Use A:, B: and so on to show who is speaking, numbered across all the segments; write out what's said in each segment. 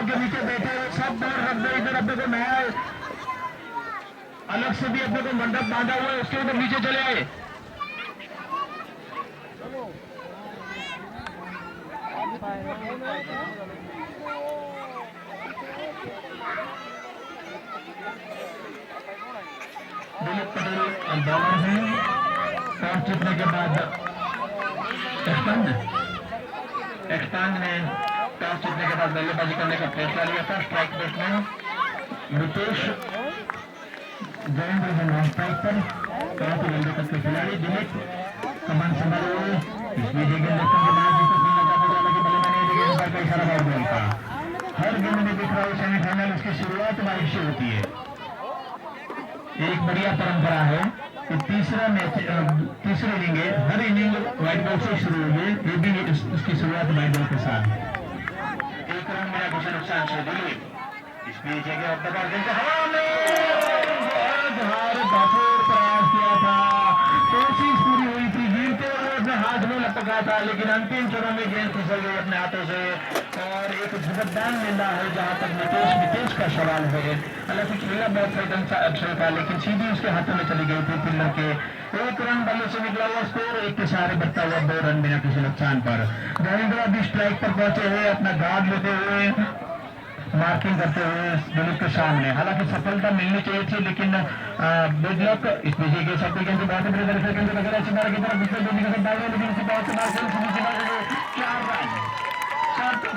A: के नीचे बैठे हुए सब बाहर रख दो। इधर अपने को नया अलग से भी अपने को मंडप बांधा हुआ है, उसके ऊपर नीचे चले आए। दिलीप पटेल बॉलर है। टॉस जीतने के बाद एक्सपांड ने टॉस जीतने के बाद बल्लेबाजी करने का फैसला लिया था। Strike batsman Ritesh Jayendra non strike पर। काफी लंबे तक के खिलाड़ी दिलीप कमान संभाले हुए इस बीच गेंद लेकर के बाद जिसको खेलना चाहते थे, हालांकि बल्लेबाजी ने गेंद का इशारा बहुत बोल था। हर गेंद में दिख रहा है सेमीफाइनल उसकी शुरुआत बारिश से होती है। एक बढ़िया परंपरा है कि तीसरा मैच तीसरी इनिंग है, हर इनिंग व्हाइट बॉल से शुरू हुई है, ये भी उसकी शुरुआत व्हाइट बॉल के साथ। एक रन मेरा कुछ नुकसान से दिलीप इस बीच हवा में भरपूर प्रयास किया था, कोशिश पूरी हुई थी, गिरते हुए अपने हाथ में लपका था, लेकिन अंतिम चरण में गेंद फिसल गई अपने हाथों से। और एक जबरदस्त गेंदा है जहां तक नितेश का सवाल है। हालांकि खेला बहुत सही ढंग से अच्छा था, लेकिन सीधी उसके हाथों में चली गई थी पिल्लर के। एक रन बल्ले से निकला हुआ स्कोर, एक के सहारे बढ़ता हुआ 2 रन बिना किसी नुकसान पर। जयेंद्र अभी स्ट्राइक पर पहुंचे हुए अपना गार्ड लेते हुए मार्किंग करते हुए दिलीप के सामने। हालांकि सफलता मिलनी चाहिए थी, लेकिन बेडलक इस विजय के साथ गेंद बहुत बड़े तरीके से वगैरह सितारा की तरफ दूसरे गोली का डाल, लेकिन उसे बहुत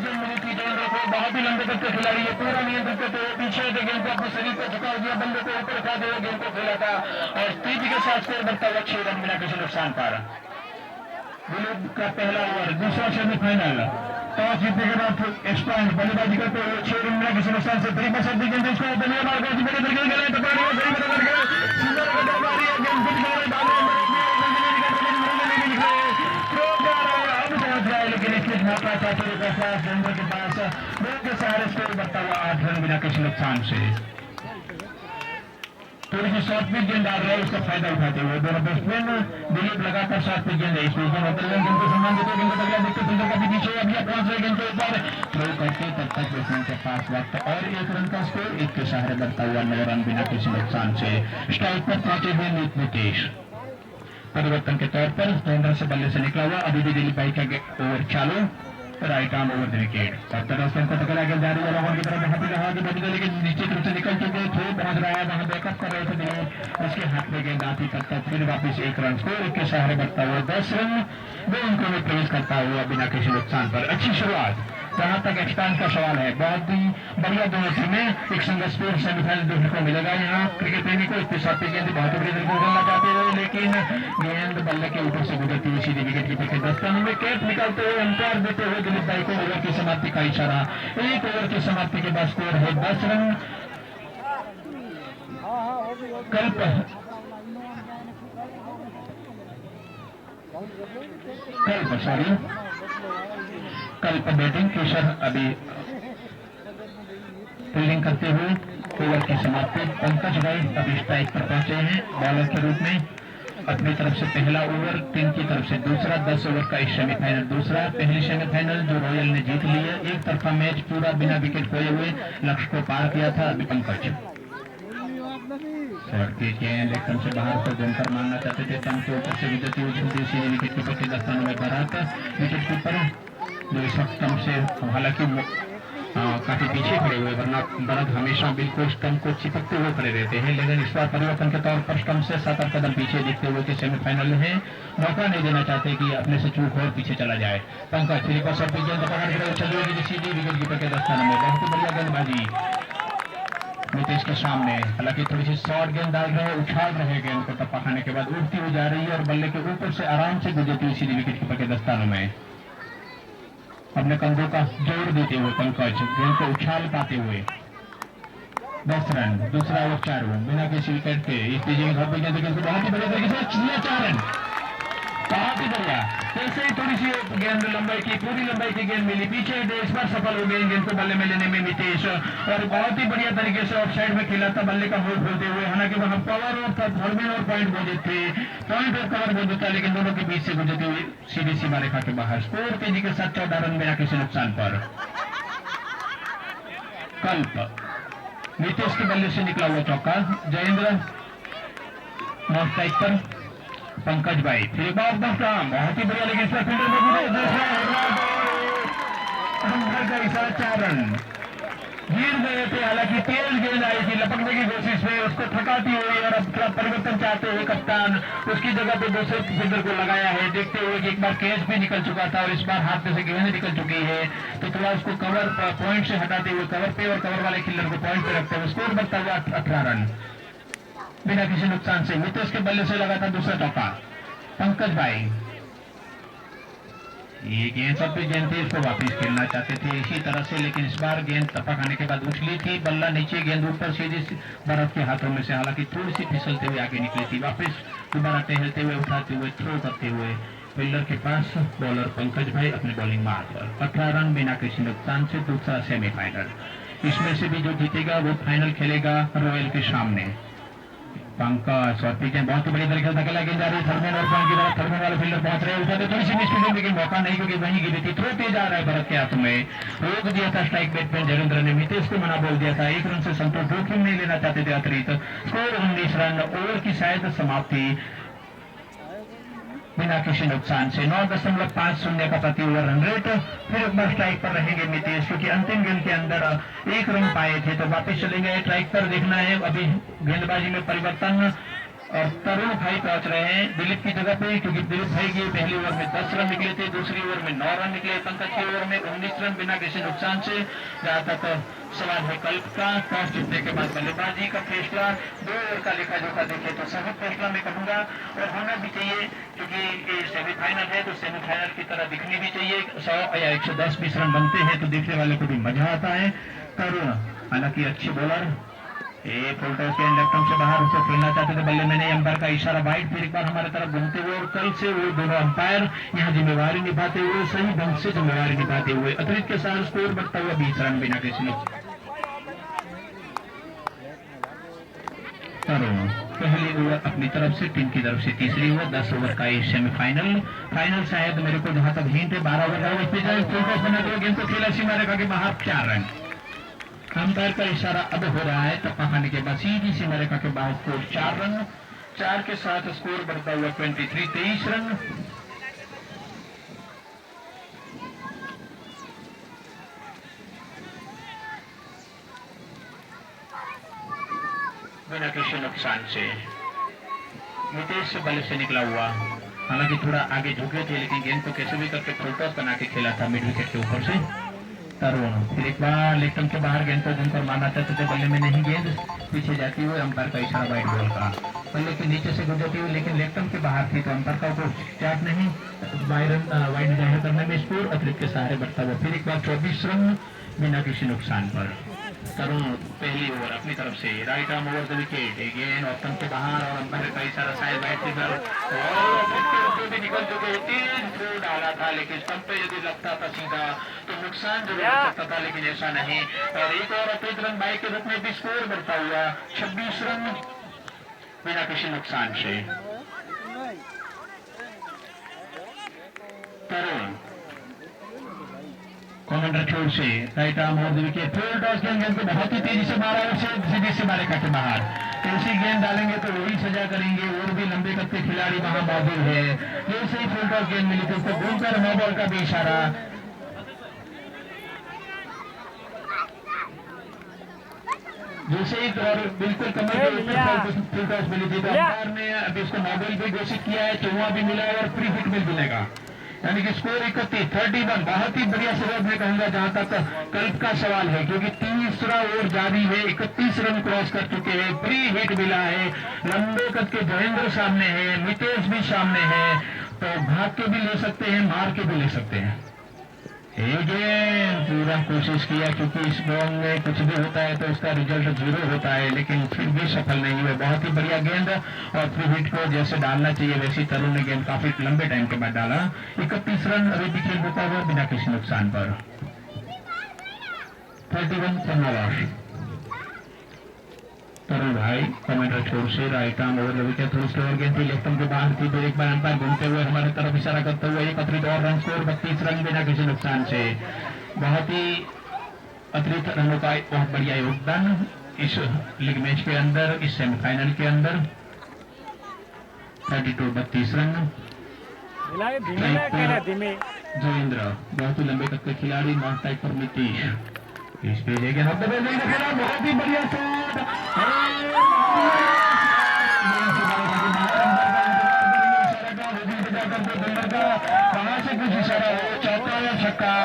A: गेंद मिली थी जयेंद्र को। बहुत ही लंबे तक के खिलाड़ी है, पूरा नियंत्रित करते हुए पीछे से गेंद को अपने शरीर पर झुका दिया, बल्ले को ऊपर उठा दिया, गेंद को खेला था और तेजी के साथ स्कोर बढ़ता हुआ 6 रन बिना किसी नुकसान पर। दिलीप का पहला ओवर, दूसरा सेमीफाइनल। टॉस जीतने के बाद एक्सपांड बल्लेबाजी करते हुए 6 रन बिना किसी नुकसान से तरीका से गेंद इसको जनता के पास दो के सहारे स्कोर बढ़ता हुआ 8 रन बिना किसी नुकसान से। थोड़ी सी शॉर्ट पिच गेंद डाल रहे हैं, उसका फायदा उठाते हुए दोनों बैट्समैन। दिलीप लगातार शॉर्ट पिच गेंद है, इस गेंद को सम्मान देते गेंद को अगला देखते सुंदर का भी पीछे अभी पहुंच रहे गेंद के ऊपर थ्रो करते तब तक बैट्समैन के पास वक्त और 1 रन का स्कोर, 1 के सहारे बढ़ता हुआ 9 रन बिना किसी नुकसान से। स्ट्राइक पर पहुंचे हुए नितेश परिवर्तन के तौर पर 2 रन से बल्ले से निकला हुआ। अभी भी दिलीप भाई का ओवर चालू, right arm over the wicket. को टकरा के जारी वाला की तरफ हाथी रहा कि बड़ी के नीचे तरफ से निकल चुके थे, पहुंच रहा है वहां बैकअप कर रहे थे दिलीप, उसके हाथ में गेंद आती तक फिर वापिस 1 रन स्कोर, 1 के सहारे बढ़ता हुआ 10 रन 2 अंकों में प्रवेश करता हुआ बिना किसी नुकसान पर। अच्छी शुरुआत। जहां तक एक्सपांड का सवाल है, बहुत ही बढ़िया दोनों टीमें, एक संघर्षपूर्ण सेमीफाइनल देखने को मिलेगा यहाँ क्रिकेट प्रेमी को। इसके साथ गेंद बहुत बड़ी तरीके से खेलना चाहते हुए, लेकिन गेंद बल्ले के ऊपर से गुजरती हुई सीधी विकेट कीपर के दस्ताने में कैप निकालते हुए अंपायर देते हुए दिलीप भाई को ओवर की समाप्ति का इशारा। 1 ओवर की समाप्ति के बाद स्कोर है 10 रन। कल पर बैटिंग केशर अभी फील्डिंग करते हुए ओवर की समाप्ति। पंकज भाई अभी स्ट्राइक पर पहुंचे हैं बॉलर के रूप में। अपनी तरफ से पहला ओवर, टीम की तरफ से दूसरा, 10 ओवर का इस सेमीफाइनल दूसरा। पहली सेमीफाइनल जो रॉयल ने जीत ली है, एक तरफा मैच पूरा बिना विकेट खोए हुए लक्ष्य को पार किया था अभी पंकज। लेकिन से बाहर को जमकर मारना चाहते थे, तम के ऊपर से गुजरती हुई छूटी सीधे विकेट कीपर के दस्तानों में भरात विकेट कीपर जो इस वक्त तम से हालांकि काफी पीछे खड़े हुए, वरना भरत हमेशा बिल्कुल स्टंप को चिपकते हुए खड़े रहते हैं, लेकिन इस बार परिवर्तन के तौर पर स्टंप से 7 कदम पीछे दिखते हुए कि सेमीफाइनल में मौका नहीं देना चाहते कि अपने से चूक और पीछे चला जाए। पंकज फिर सर गेंद पकड़ कर चल रही है सीधी विकेट कीपर के दस्तानों में, बहुत ही बढ़िया गेंदबाजी नितेश के सामने। हालांकि थोड़ी सी शॉर्ट गेंद डाल रहे, उछाल रहे गेंद को टप्पा खाने के बाद उड़ती हुई जा रही है और बल्ले के ऊपर से आराम से गुजरती हुई सीधी विकेट कीपर के दस्तानों में। अपने कंधों का जोर देते हुए पंकज गेंद को उछाल पाते हुए 10 रन, दूसरा ओवर 4 रन बिना किसी विकेट के। इस तेजी में बहुत ही बढ़िया तरीके से 4 रन, बहुत ही बढ़िया। जैसे ही थोड़ी सी गेंद लंबाई की, पूरी लंबाई की गेंद मिली पीछे, इस बार सफल हो गए गेंद को बल्ले में लेने में नितेश, और बहुत ही बढ़िया तरीके से ऑफ साइड में खेला था बल्ले का होल्ड खोलते हुए। हालांकि वहां पावर और थर्डमैन और पॉइंट मौजूद थे, पॉइंट और कवर मौजूद था, लेकिन दोनों के बीच से गुजरती हुई सीधी सीमा रेखा के बाहर। स्कोर तेजी के साथ 14 रन बिना किसी नुकसान पर। कल्प। नीतीश के बल्ले से निकला हुआ चौका। जयेंद्र नॉन स्ट्राइक पर। पंकज भाई फिर बहुत ही बढ़िया, लेकिन फील्डर का इशारा 4 रन गिर गए थे। हालांकि तेज गेंद आई थी लपकने की कोशिश में, उसको थकाती हुई, और अब थोड़ा परिवर्तन चाहते हुए कप्तान उसकी जगह पे दूसरे फील्डर को लगाया है, देखते हुए कि एक बार कैच भी निकल चुका था और इस बार हाथ में से गेंद निकल चुकी है, तो थोड़ा उसको कवर पॉइंट से हटाते हुए कवर पे और कवर वाले फील्डर को पॉइंट पे रखते हुए स्कोर बढ़ता हुआ 18 रन बिना किसी नुकसान से। नीतीश के बल्ले से लगा था दूसरा चौका। पंकज भाई ये गेंद सब भी गेंद थी, इसको वापस खेलना चाहते थे इसी तरह से, लेकिन इस बार गेंद टपक आने के बाद उछली थी, बल्ला नीचे, गेंद ऊपर सीधी बर्फ के हाथों में से, हालांकि थोड़ी सी फिसलते हुए आगे निकली थी, वापस दोबारा टहलते हुए उठाते हुए थ्रो करते हुए फील्डर के पास। बॉलर पंकज भाई अपने बॉलिंग मार्क पर 18 रन बिना किसी नुकसान से दूसरा सेमीफाइनल। इसमें से भी जो जीतेगा वो फाइनल खेलेगा रॉयल के सामने। पंकज और पीछे बहुत ही बड़ी तरीके से धकेला गेंद जा रही है थर्मेन और पॉइंट की तरफ। थर्मेन वाले फील्डर पहुंच रहे हैं, उठाते थोड़ी सी मिस फील्डिंग, लेकिन मौका नहीं क्योंकि वहीं गिरी थी। थ्रो तेज आ रहा है भरत के हाथ में, रोक दिया था स्ट्राइक बैट्समैन जयेंद्र ने, नीतीश को मना बोल दिया था। 1 रन से संतोष जोखिम नहीं लेना चाहते थे अतिरिक्त। स्कोर 19 रन, ओवर की शायद समाप्ति बिना किसी नुकसान से। 9.50 का प्रति ओवर रन रेट। फिर एक बार स्ट्राइक पर रहेंगे नीतीश, क्योंकि अंतिम गेंद के अंदर 1 रन पाए थे, तो वापस चलेंगे स्ट्राइक पर। देखना है अभी गेंदबाजी में परिवर्तन, और तरुण भाई पहुंच रहे हैं दिलीप की जगह पे, क्योंकि दिलीप भाई की पहली ओवर में 10 रन निकले थे, दूसरी ओवर में 9 रन निकले। पंकज की ओवर में 19 रन बिना किसी नुकसान से। जहां तक सवाल है कल्प का, टॉस जीतने के बाद बल्लेबाजी का फैसला 2 ओवर का लेखा जोखा देखे तो सही फैसला मैं कहूंगा, और होना भी चाहिए, क्योंकि सेमीफाइनल है तो सेमीफाइनल की तरह दिखनी भी चाहिए। 100 या 110-20 रन बनते हैं तो देखने वाले को भी मजा आता है। तरुण हालांकि अच्छी बॉलर, फुल टॉस के लेफ्ट से बाहर उसको खेलना चाहते थे, बल्ले मैंने अंपायर का इशारा वाइड, फिर एक बार हमारे तरफ घूमते हुए, और कल से वो दोनों अंपायर यहाँ जिम्मेवारी निभाते हुए, सही ढंग से जिम्मेवारी निभाते हुए, अतिरिक्त के साथ स्कोर बढ़ता हुआ 20 रन बिना किसी नुकसान। पहली ओवर अपनी तरफ से, टीम की तरफ से तीसरी ओवर, 10 ओवर का ये सेमीफाइनल। फाइनल शायद मेरे को जहां तक हिंट है 12 ओवर का। फुल टॉस बनाते हुए गेंद को खेला सीमा रेखा के बाहर 4 रन। अंपायर का इशारा अब हो रहा है टप्पा खाने के बाद सीधी सीमा रेखा के बाहर स्कोर 4 रन। 4 के साथ स्कोर बढ़ता हुआ 23 रन। बिना किसी नुकसान से। नीतीश बल्ले से निकला हुआ, हालांकि थोड़ा आगे झुके थे, लेकिन गेंद को कैसे भी करके फुल टॉस बना के खेला था मिड विकेट के ऊपर से। तरुण फिर एक बार लेफ्ट के बाहर गेंद को घूमकर मारना चाहते थे, बल्ले में नहीं, गेंद पीछे जाती हुई, अंपायर का इशारा वाइड बॉल का, बल्ले के नीचे से गुजरती हुई, लेकिन लेफ्ट के बाहर थी तो अंपायर का कोई चार्ट नहीं, वाइड जाहिर करने में स्कोर अतिरिक्त के सहारे बढ़ता हुआ फिर एक बार 24 रन बिना किसी नुकसान पर। तरुण पहली ओवर अपनी तरफ से, right arm over the wicket, गेंद ऑप्शन के बाहर, और अंपायर का इशारा शायद बैट से भी निकल चुके, तेज थ्रो डाला था, लेकिन स्टंप पे यदि लगता था सीधा तो नुकसान जरूर हो सकता था, लेकिन ऐसा नहीं। और एक और अतिरिक्त रन बाई के रूप में भी स्कोर बढ़ता हुआ 26 रन बिना किसी नुकसान से। तरुण कमांडर छोर से, right arm over the wicket, full toss गेंद को बहुत ही तेजी से मारा, उसे सीधी से मारे काटे बाहर। ऐसी गेंद डालेंगे तो वही सजा करेंगे, और भी लंबे कद खिलाड़ी वहां मौजूद है। जैसे ही फुल टॉस गेंद मिली थी उसको घूमकर नो बॉल का भी इशारा। जैसे ही और बिल्कुल कमर के ऊपर फुल टॉस मिली थी तो अंपायर ने अभी उसको नो बॉल भी घोषित किया है, चौवा भी मिला है और फ्री हिट भी मिलेगा, यानी कि स्कोर 31 बहुत ही बढ़िया शुरुआत मैं कहूंगा जहां तक कल्प का सवाल है, क्योंकि तीसरा ओवर जारी है, 31 रन क्रॉस कर चुके हैं, प्री हिट मिला है, लंबे कद के जयेंद्र सामने है, नीतीश भी सामने है, तो भाग के भी ले सकते हैं, मार के भी ले सकते हैं। पूरा कोशिश किया, क्योंकि इस बॉल में कुछ भी होता है तो उसका रिजल्ट 0 होता है, लेकिन फिर भी सफल नहीं हुए। बहुत ही बढ़िया गेंद, और फ्री हिट को जैसे डालना चाहिए वैसी तरुण ने गेंद काफी लंबे टाइम के बाद डाला। 31 रन अभी खेल होता हुआ बिना किसी नुकसान पर। 31 फॉर तरुण भाई कमेंटर छोर से, right arm over the wicket, थोड़ी स्लोअर गेंद थी, लेफ्ट के बाहर थी, फिर एक बार अंपायर घूमते हुए हमारे तरफ इशारा करते हुए 31 और रन स्कोर 32 रन बिना किसी नुकसान से। बहुत ही अतिरिक्त रनों का बहुत बढ़िया योगदान इस लीग मैच के अंदर, इस सेमीफाइनल के अंदर। 32 रन। जोइंद्र बहुत ही लंबे तक के खिलाड़ी, नॉन टाइप पर नीतीश इस पे लेके बहुत ही बढ़िया शॉट। कहां से कुछ इशारा हो, चौका या छक्का।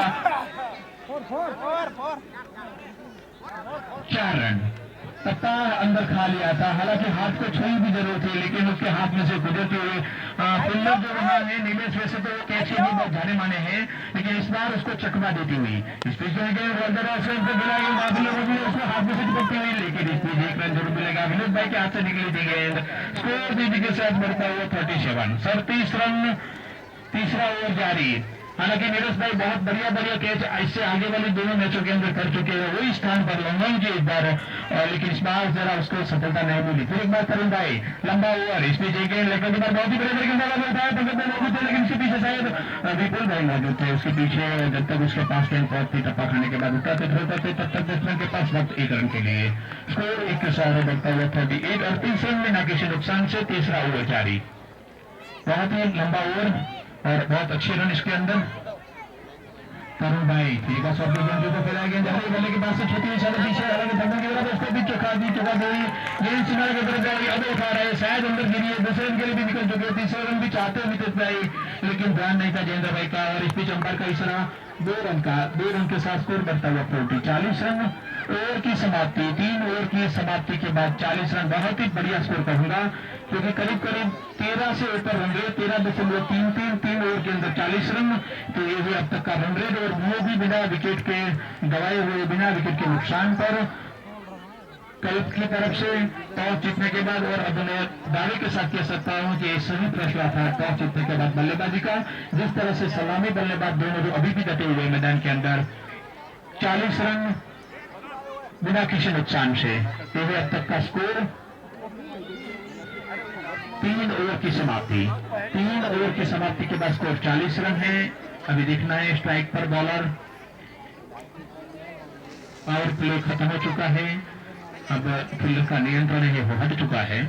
A: 4 रन। पत्ता अंदर खा लिया था, हालांकि हाथ को छुई भी जरूर थी, लेकिन उसके हाथ में से गुजरते हुए फील्डर जो रहा है नीलेश, वैसे तो कैच के भी बहुत जाने माने हैं, लेकिन इस बार उसको चकमा देती हुई उसको हाथ में से चिपकती हुई, लेकिन इस बीच 1 रन जरूर मिलेगा। विनोद भाई के हाथ से निकली थी गेंद। स्कोर दीदी के साथ बढ़ता हुआ 37 रन। तीसरा ओवर जारी। हालांकि नीरज भाई बहुत बढ़िया कैच इससे आगे वाले दोनों मैचों के अंदर कर चुके हैं, वही स्थान पर लंबन की एक बार, लेकिन इस बार जरा उसको सफलता नहीं मिली। फिर एक बार तरुण भाई लंबा ओवर, इस बीच एक लेकर के बाद बहुत ही बड़े गेंद होता है, मौजूद थे, लेकिन उसके पीछे शायद विपुल भाई मौजूद थे। उसके पीछे जब तक उसके पास गेंद पहुंचती, टप्पा खाने के बाद उठाते तब तक बैट्समैन के पास वक्त 1 रन के लिए। स्कोर 1 के साथ बढ़ता हुआ 38 और 3 रन में ना किसी नुकसान से तीसरा ओवर जारी। बहुत ही लंबा ओवर और बहुत अच्छे रन इसके अंदर। तरुण भाई ठीक है, सब गेंद को फैलाया गया बल्ले के पास से छोटी इशारे पीछे, हालांकि धक्का की तरफ उसको भी चुका दी गेंद सिनारे की तरफ जाएगी, अब उठा रहे शायद अंदर गिरी है। दूसरे रन के लिए भी निकल चुके, तीसरे रन भी चाहते हैं नितिश भाई, लेकिन ध्यान नहीं था जयेंद्र भाई का, और इस बीच अंपायर का इशारा 2 रन के साथ स्कोर बढ़ता हुआ 40 रन। ओवर की समाप्ति, 3 ओवर की समाप्ति के बाद 40 रन, बहुत ही बढ़िया स्कोर कहूंगा, क्योंकि करीब 13 से ऊपर रन रेट, 13.33 ओवर के अंदर 40 रन, तो ये भी अब तक का रन रेट, और वो भी बिना विकेट के गवाए हुए, बिना विकेट के नुकसान पर। कल्प की तरफ से टॉस जीतने के बाद, और अब मैं दावे के साथ कह सकता हूं कि सही फैसला था टॉस जीतने के बाद बल्लेबाजी का, जिस तरह से सलामी बल्लेबाज दोनों जो अभी भी डटे हुए मैदान के अंदर। 40 रन बिना किसी नुकसान से, ये है अब तक का स्कोर। 3 ओवर की समाप्ति, 3 ओवर की समाप्ति के बाद स्कोर 40 रन है। अभी देखना है स्ट्राइक पर बॉलर, पावर प्ले खत्म हो चुका है, अब फील्डर का नियंत्रण है वो हट चुका है।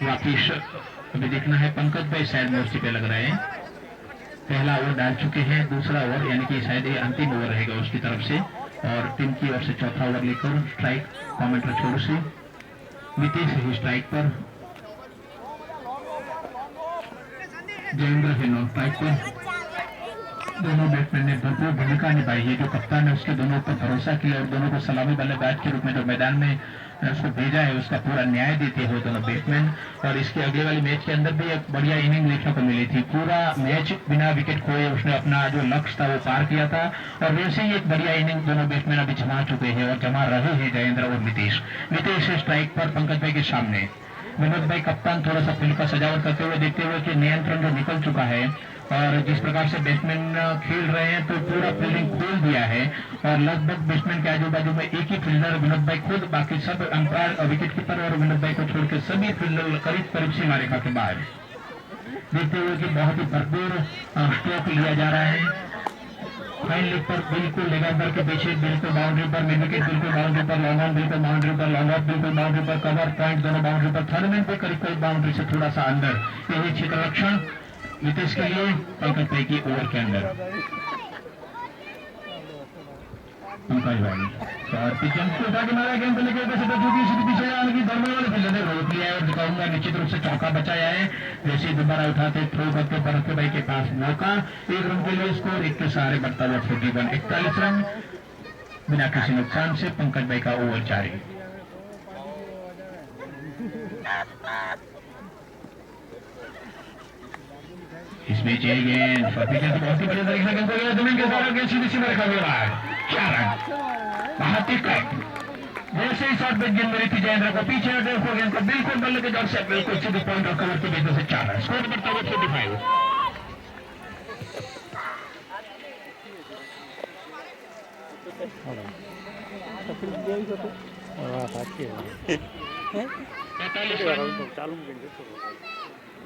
A: वापिस अभी देखना है, पंकज भाई शायद मोर्ची पे लग रहे हैं। पहला ओवर डाल चुके हैं, दूसरा ओवर यानी कि शायद ये अंतिम ओवर रहेगा उसकी तरफ से, और टीम की ओर से चौथा ओवर लेकर स्ट्राइक कमेंटर छोड़ से नीतीश ही स्ट्राइक पर, जयेंद्र है नॉन स्ट्राइक पर। दोनों बैट्समैन ने भरपूर भूमिका निभाई है, जो कप्तान ने उसके दोनों पर भरोसा किया और दोनों को सलामी बल्लेबाज के रूप में जो मैदान में उसको भेजा है, उसका पूरा न्याय देते हुए दोनों बैट्समैन। और इसके अगले वाले मैच के अंदर भी एक बढ़िया इनिंग देखने को मिली थी, पूरा मैच बिना विकेट खोए उसने अपना जो लक्ष्य था वो पार किया था, और वैसे ही एक बढ़िया इनिंग दोनों बैट्समैन अभी जमा चुके हैं और जमा रहे हैं जयेंद्र और नीतीश स्ट्राइक पर पंकज भाई के सामने। विनोद भाई कप्तान थोड़ा सा फील्ड का सजावट करते हुए देखते हुए कि नियंत्रण जो निकल चुका है, और जिस प्रकार से बैट्समैन खेल रहे हैं तो पूरा फील्डिंग खोल दिया है, और लगभग बैट्समैन के आजू बाजू में एक ही फील्डर विनोद भाई खुद, बाकी सब अंपायर, विकेट कीपर और विनोद भाई को छोड़कर सभी फील्डर करीब सीमा रेखा के बाहर, देखते हुए कि बहुत ही भरपूर स्ट्रोक लिया जा रहा है। फाइन लेग पर बिल्कुल लेग अंदर के पीछे, बिल्कुल बाउंड्री पर मिड विकेट, बिल्कुल बाउंड्री पर लॉन्ग ऑन, बिल्कुल बाउंड्री पर लॉन्ग ऑफ, बिल्कुल बाउंड्री पर कवर पॉइंट, दोनों बाउंड्री पर, थर्ड मैन पे करीब बाउंड्री से थोड़ा सा अंदर, यही क्षेत्र रक्षण नीतीश के लिए पंकज भाई की ओवर के अंदर। पंकज भाई मारा गेंद लेकर पीछे दरमियान वाले फील्डर ने रोक लिया है, और दिखाऊंगा निश्चित रूप से चौका बचाया है। जैसे दोबारा उठाते थ्रो करते भरत भाई के पास मौका, 1 रन के लिए स्कोर 1 के सहारे बढ़ता हुआ 41 रन बिना किसी नुकसान से। पंकज भाई का ओवर जारी। इसमें गेंद बहुत ही बढ़िया तरीके से जमीन के साथ सीधी सीधा रखा हुआ है, 4 रन। बहुत ही कम जैसे ही शॉट पे गेंद मिली थी जयेंद्र को, पीछे देखो गेंद को बिल्कुल बल्ले के जड़ से बिल्कुल सीधे पॉइंट और कवर की वजह से 4 रन, स्कोर बढ़ता हुआ 45।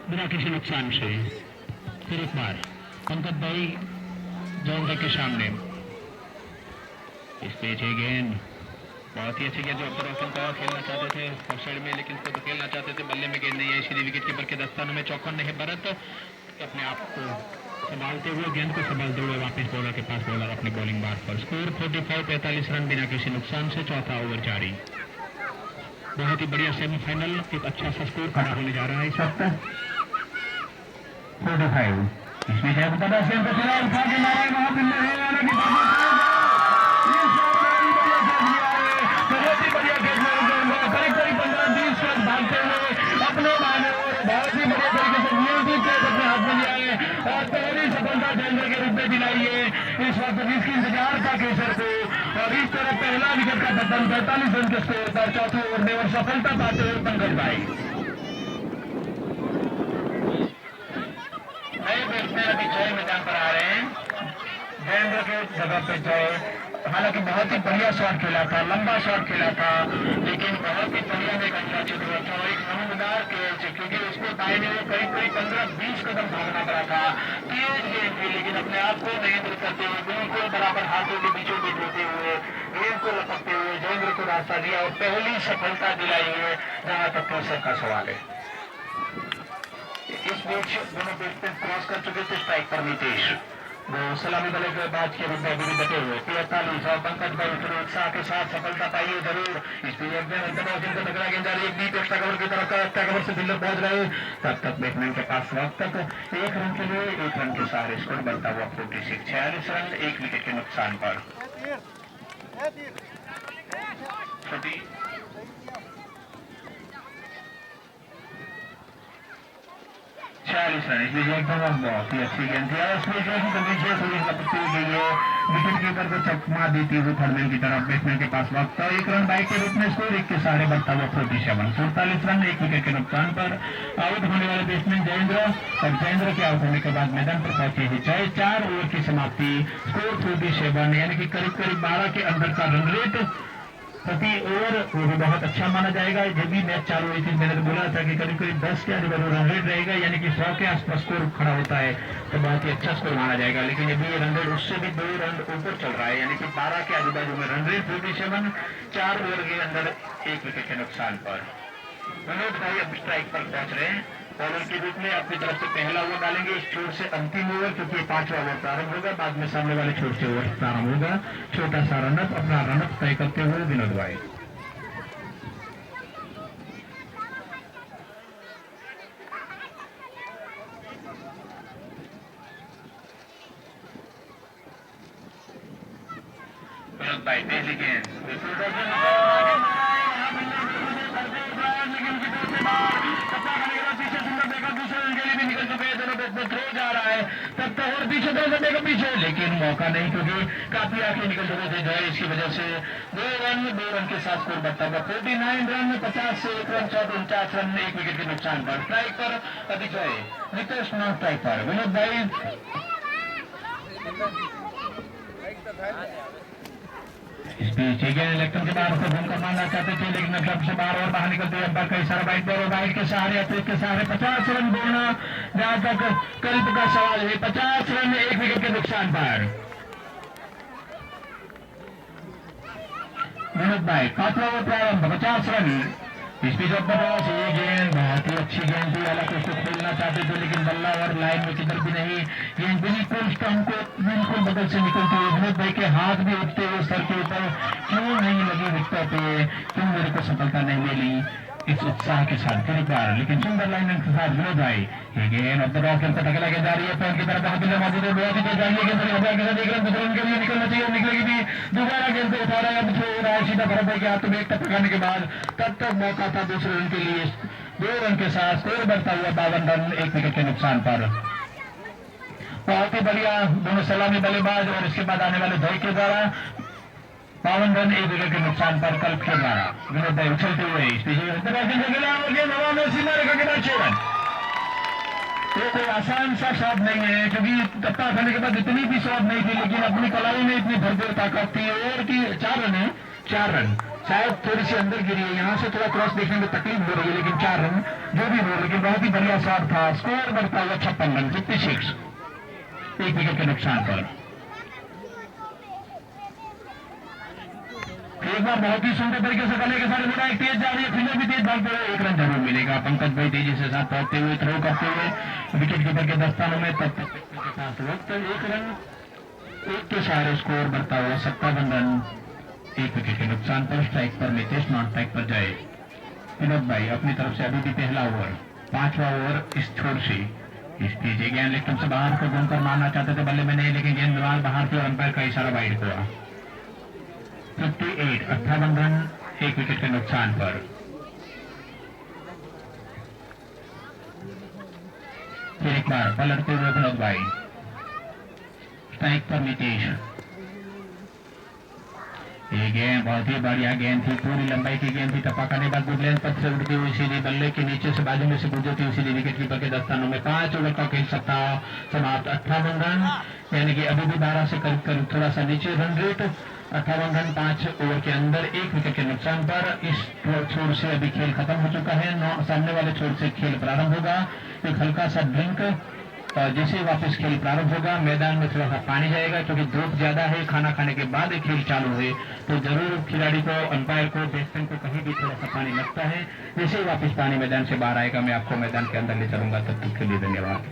A: बिना किसी नुकसान से फिर एक बार पंकज भाई जयेंद्र के सामने, इस पेज है गेंद, बहुत ही अच्छी गेंद जो अब्दुल खेलना चाहते थे ऑफ साइड में, लेकिन खुद खेलना चाहते थे, बल्ले में गेंद नहीं है, इसलिए विकेट कीपर के दस्तानों में चौकन नहीं बरत अपने आप को संभालते हुए गेंद को संभालते हुए वापस बॉलर के पास, बॉलर अपनी बॉलिंग बार पर। स्कोर 45 रन बिना किसी नुकसान से, चौथा ओवर जारी। बहुत ही बढ़िया सेमीफाइनल, एक अच्छा सा स्कोर खड़ा होने जा रहा है इस वक्त। 45 इसमें है अपने माने बहुत ही बढ़िया तरीके से नियंत्रित अपने हाथ में लिया है और पहली सफलता जैंद्र के रूप में दिलाई है इस वक्त, जिसकी इंतजार था केसर को। और इस तरह पहला विकेट का पतन 45 रन के स्कोर पर चौथे ओवर में और सफलता पाते हुए पंकज भाई। नए बैट्समैन अभी जय मैदान पर आ रहे हैं, जयेंद्र के जगह पे जय। हालांकि बहुत ही बढ़िया शॉट खेला था, लंबा शॉट खेला था, लेकिन बहुत ही बढ़िया में अंदाजित हुआ था और एक नमूनेदार कैच, क्योंकि उसको दाहिने में करीब 15-20 कदम भागना पड़ा था। तेज गेंद थी, लेकिन अपने आप को नियंत्रित करते हुए बिल्कुल बराबर हाथों के बीचों बीच होते हुए गेंद को लपकते हुए जयेंद्र को रास्ता दिया और पहली सफलता दिलाई है जहां तक केसर का सवाल है। इस बीच दोनों बैट्समैन क्रॉस कर चुके थे स्ट्राइक पर नीतीश, वो सलामी बल्लेबाज के रूप में अभी बचे हुए 43 और पंकज भाई उत्साह के साथ सफलता पाई जरूर। इस तगड़ा गेंद एक डीप एक्स्ट्रा कवर की तरफ एक्स्ट्रा कवर से फील्डर पहुंच रहे, तब तक बैट्समैन के पास वक्त तक 1 रन के लिए 1 रन के सहारे स्कोर बनता हुआ 46 रन 1 विकेट के नुकसान पर। 46 रन, इसलिए एकदम बहुत ही अच्छी गेंद थी और उसमें जो है गई है विकेट कीपर को चकमा देती हुई थर्डमैन की तरफ, बैट्समैन के पास वक्त 1 रन बाइक के रूप में स्कोर 1 के सहारे बढ़ता हुआ 47 रन 1 विकेट के नुकसान पर। आउट होने वाले बैट्समैन जयेंद्र और जयेंद्र के आउट होने के बाद मैदान पर पहुंचे ही जय। 4 ओवर की समाप्ति, स्कोर 47 यानी कि करीब 12 के अंदर का रन रेट प्रति ओवर, वो भी बहुत अच्छा माना जाएगा। जब भी मैच चालू हुई थी मैंने तो बोला था कि करीब 10 के आजू रन रेट रहेगा, यानी कि 100 के आसपास स्कोर खड़ा होता है तो बहुत ही अच्छा स्कोर माना जाएगा। लेकिन अभी रन रेट उससे भी 2 रन ऊपर चल रहा है, यानी कि 12 के आजू बाजू में रन रेट 47, 4 ओवर के अंदर 1 विकेट के नुकसान पर। मनोज भाई अब स्ट्राइक पर पहुंच रहे हैं, बॉलर के रूप में अपनी तरफ से पहला ओवर डालेंगे इस छोर से अंतिम ओवर, क्योंकि 5वां ओवर प्रारंभ होगा, बाद में सामने वाले छोर से ओवर प्रारंभ होगा। छोटा सा रनअप, अपना रनअप तय करते हुए विनोद भाई। विनोद भाई पहली गेंद तब तक और पीछे 2 घंटे के पीछे, लेकिन मौका नहीं, क्योंकि काफी आगे निकल चुके थे जो है, इसकी वजह से 2 रन के साथ स्कोर बढ़ता हुआ 49 रन 50 से 1 रन 49 रन 1 विकेट के नुकसान पर। स्ट्राइक पर अभिजय, नितेश नॉन स्ट्राइक पर विनोद भाई। इस बीच इलेक्ट्रन के बाहर से भूमिका मानना चाहते थे, लेकिन क्लब से बाहर निकलते हुए अंपायर कई सारा बाइट के सहारे 50 रन बोलना जहां तक करीब का सवाल है। 50 रन 1 विकेट के नुकसान पर। विनोद भाई 5वां ओवर प्रारंभ 50 रन। इस बीच ये गेंद बहुत ही अच्छी गेंद थी, हालांकि उसको खेलना चाहते थे लेकिन बल्ला और लाइन में किधर भी नहीं, गेंद बिल्कुल स्टंप को बिल्कुल बगल से निकलते हुए विनोद भाई के हाथ भी उठते हुए सर के ऊपर, क्यों नहीं लगी विकेट पे, क्यों मेरे को सफलता नहीं मिली इस उत्साह के साथ कई बार, लेकिन सुंदर लाइन के साथ विनोद भाई ये गेंद अब तक खेलता टकला के जा रही है, पैन की तरफ बहुत ही मौजूद है, बहुत ही जाइए गेंद के लिए निकलना चाहिए, निकलेगी भी, दोबारा गेंद को उठा रहा है, अब छोड़ रहा है सीधा भरत भाई के हाथ में एक टप्पा करने के बाद, तब तक मौका था दूसरे रन के लिए। 2 रन के साथ स्कोर बढ़ता हुआ 52 रन 1 विकेट के नुकसान पर। बहुत ही बढ़िया दोनों सलामी बल्लेबाज और इसके बाद आने वाले जय के द्वारा 52 रन 1 विकेट के नुकसान पर कल्प के द्वारा विनोद भाई उछलते हुए हवा में सीमा रेखा के बाद 6 रन। ये कोई आसान सा शॉट नहीं है, क्योंकि टप्पा खाने के बाद इतनी भी शॉट नहीं थी, लेकिन अपनी कलाई में इतनी भरपूर ताकत थी और कि 4 रन है, 4 रन शायद थोड़ी सी अंदर गिरी है, यहाँ से थोड़ा क्रॉस देखने में तकलीफ हो रही है, लेकिन 4 रन जो भी हो, लेकिन बहुत ही बढ़िया शॉट था। स्कोर बढ़ता हुआ 56 रन 56 1 विकेट के नुकसान पर। एक बार बहुत ही सुंदर तरीके से गले के साथ मुड़ा एक तेज जा रही है, फील्डर भी तेज भागते हुए, एक रन जरूर मिलेगा। पंकज भाई तेजी से साथ पहुंचते हुए थ्रो करते हुए विकेट कीपर के दस्तानों में तब तक के साथ वक्त एक रन, एक के सहारे स्कोर बढ़ता हुआ 57 रन, एक विकेट के नुकसान पर। स्ट्राइक पर नितेश, नॉन स्ट्राइक पर जय। विनोद भाई अपनी तरफ से अभी भी पहला ओवर, 5वां ओवर इस छोर से इस तेजी गेंद लेफ्ट से बाहर को घूमकर मारना चाहते थे बल्ले में नहीं, लेकिन गेंद बाहर की और अंपायर का इशारा वाइड हुआ। 58 रन, एक विकेट के नुकसान पर। फिर एक बार पलटते हुए विनोद भाई, स्ट्राइक पर नीतीश। ये गेंद बहुत ही बढ़िया गेंद थी, पूरी लंबाई की गेंद थी, टप्पा करने बाद गुड लेंथ पथ से उड़ती हुई सीधी बल्ले के नीचे से बाजू में से गुजरती हुई सीधी विकेट कीपर के दस्तानों में। 5 ओवर का खेल समाप्त, 58 रन, यानी कि अभी भी 12 से करीब करीब थोड़ा सा नीचे रन रेट। 58 रन 5 ओवर के अंदर, एक विकेट के नुकसान पर। इस छोर से अभी खेल खत्म हो चुका है, सामने वाले छोर से खेल प्रारंभ होगा। एक हल्का सा ड्रिंक, जैसे वापस खेल प्रारंभ होगा मैदान में थोड़ा सा पानी जाएगा, क्योंकि धूप ज्यादा है। खाना खाने के बाद खेल चालू है तो जरूर खिलाड़ी को, अंपायर को, बैट्समैन को कहीं भी थोड़ा सा पानी लगता है। जैसे ही वापस पानी मैदान से बाहर आएगा मैं आपको मैदान के अंदर ले चलूंगा। तब तक के लिए धन्यवाद।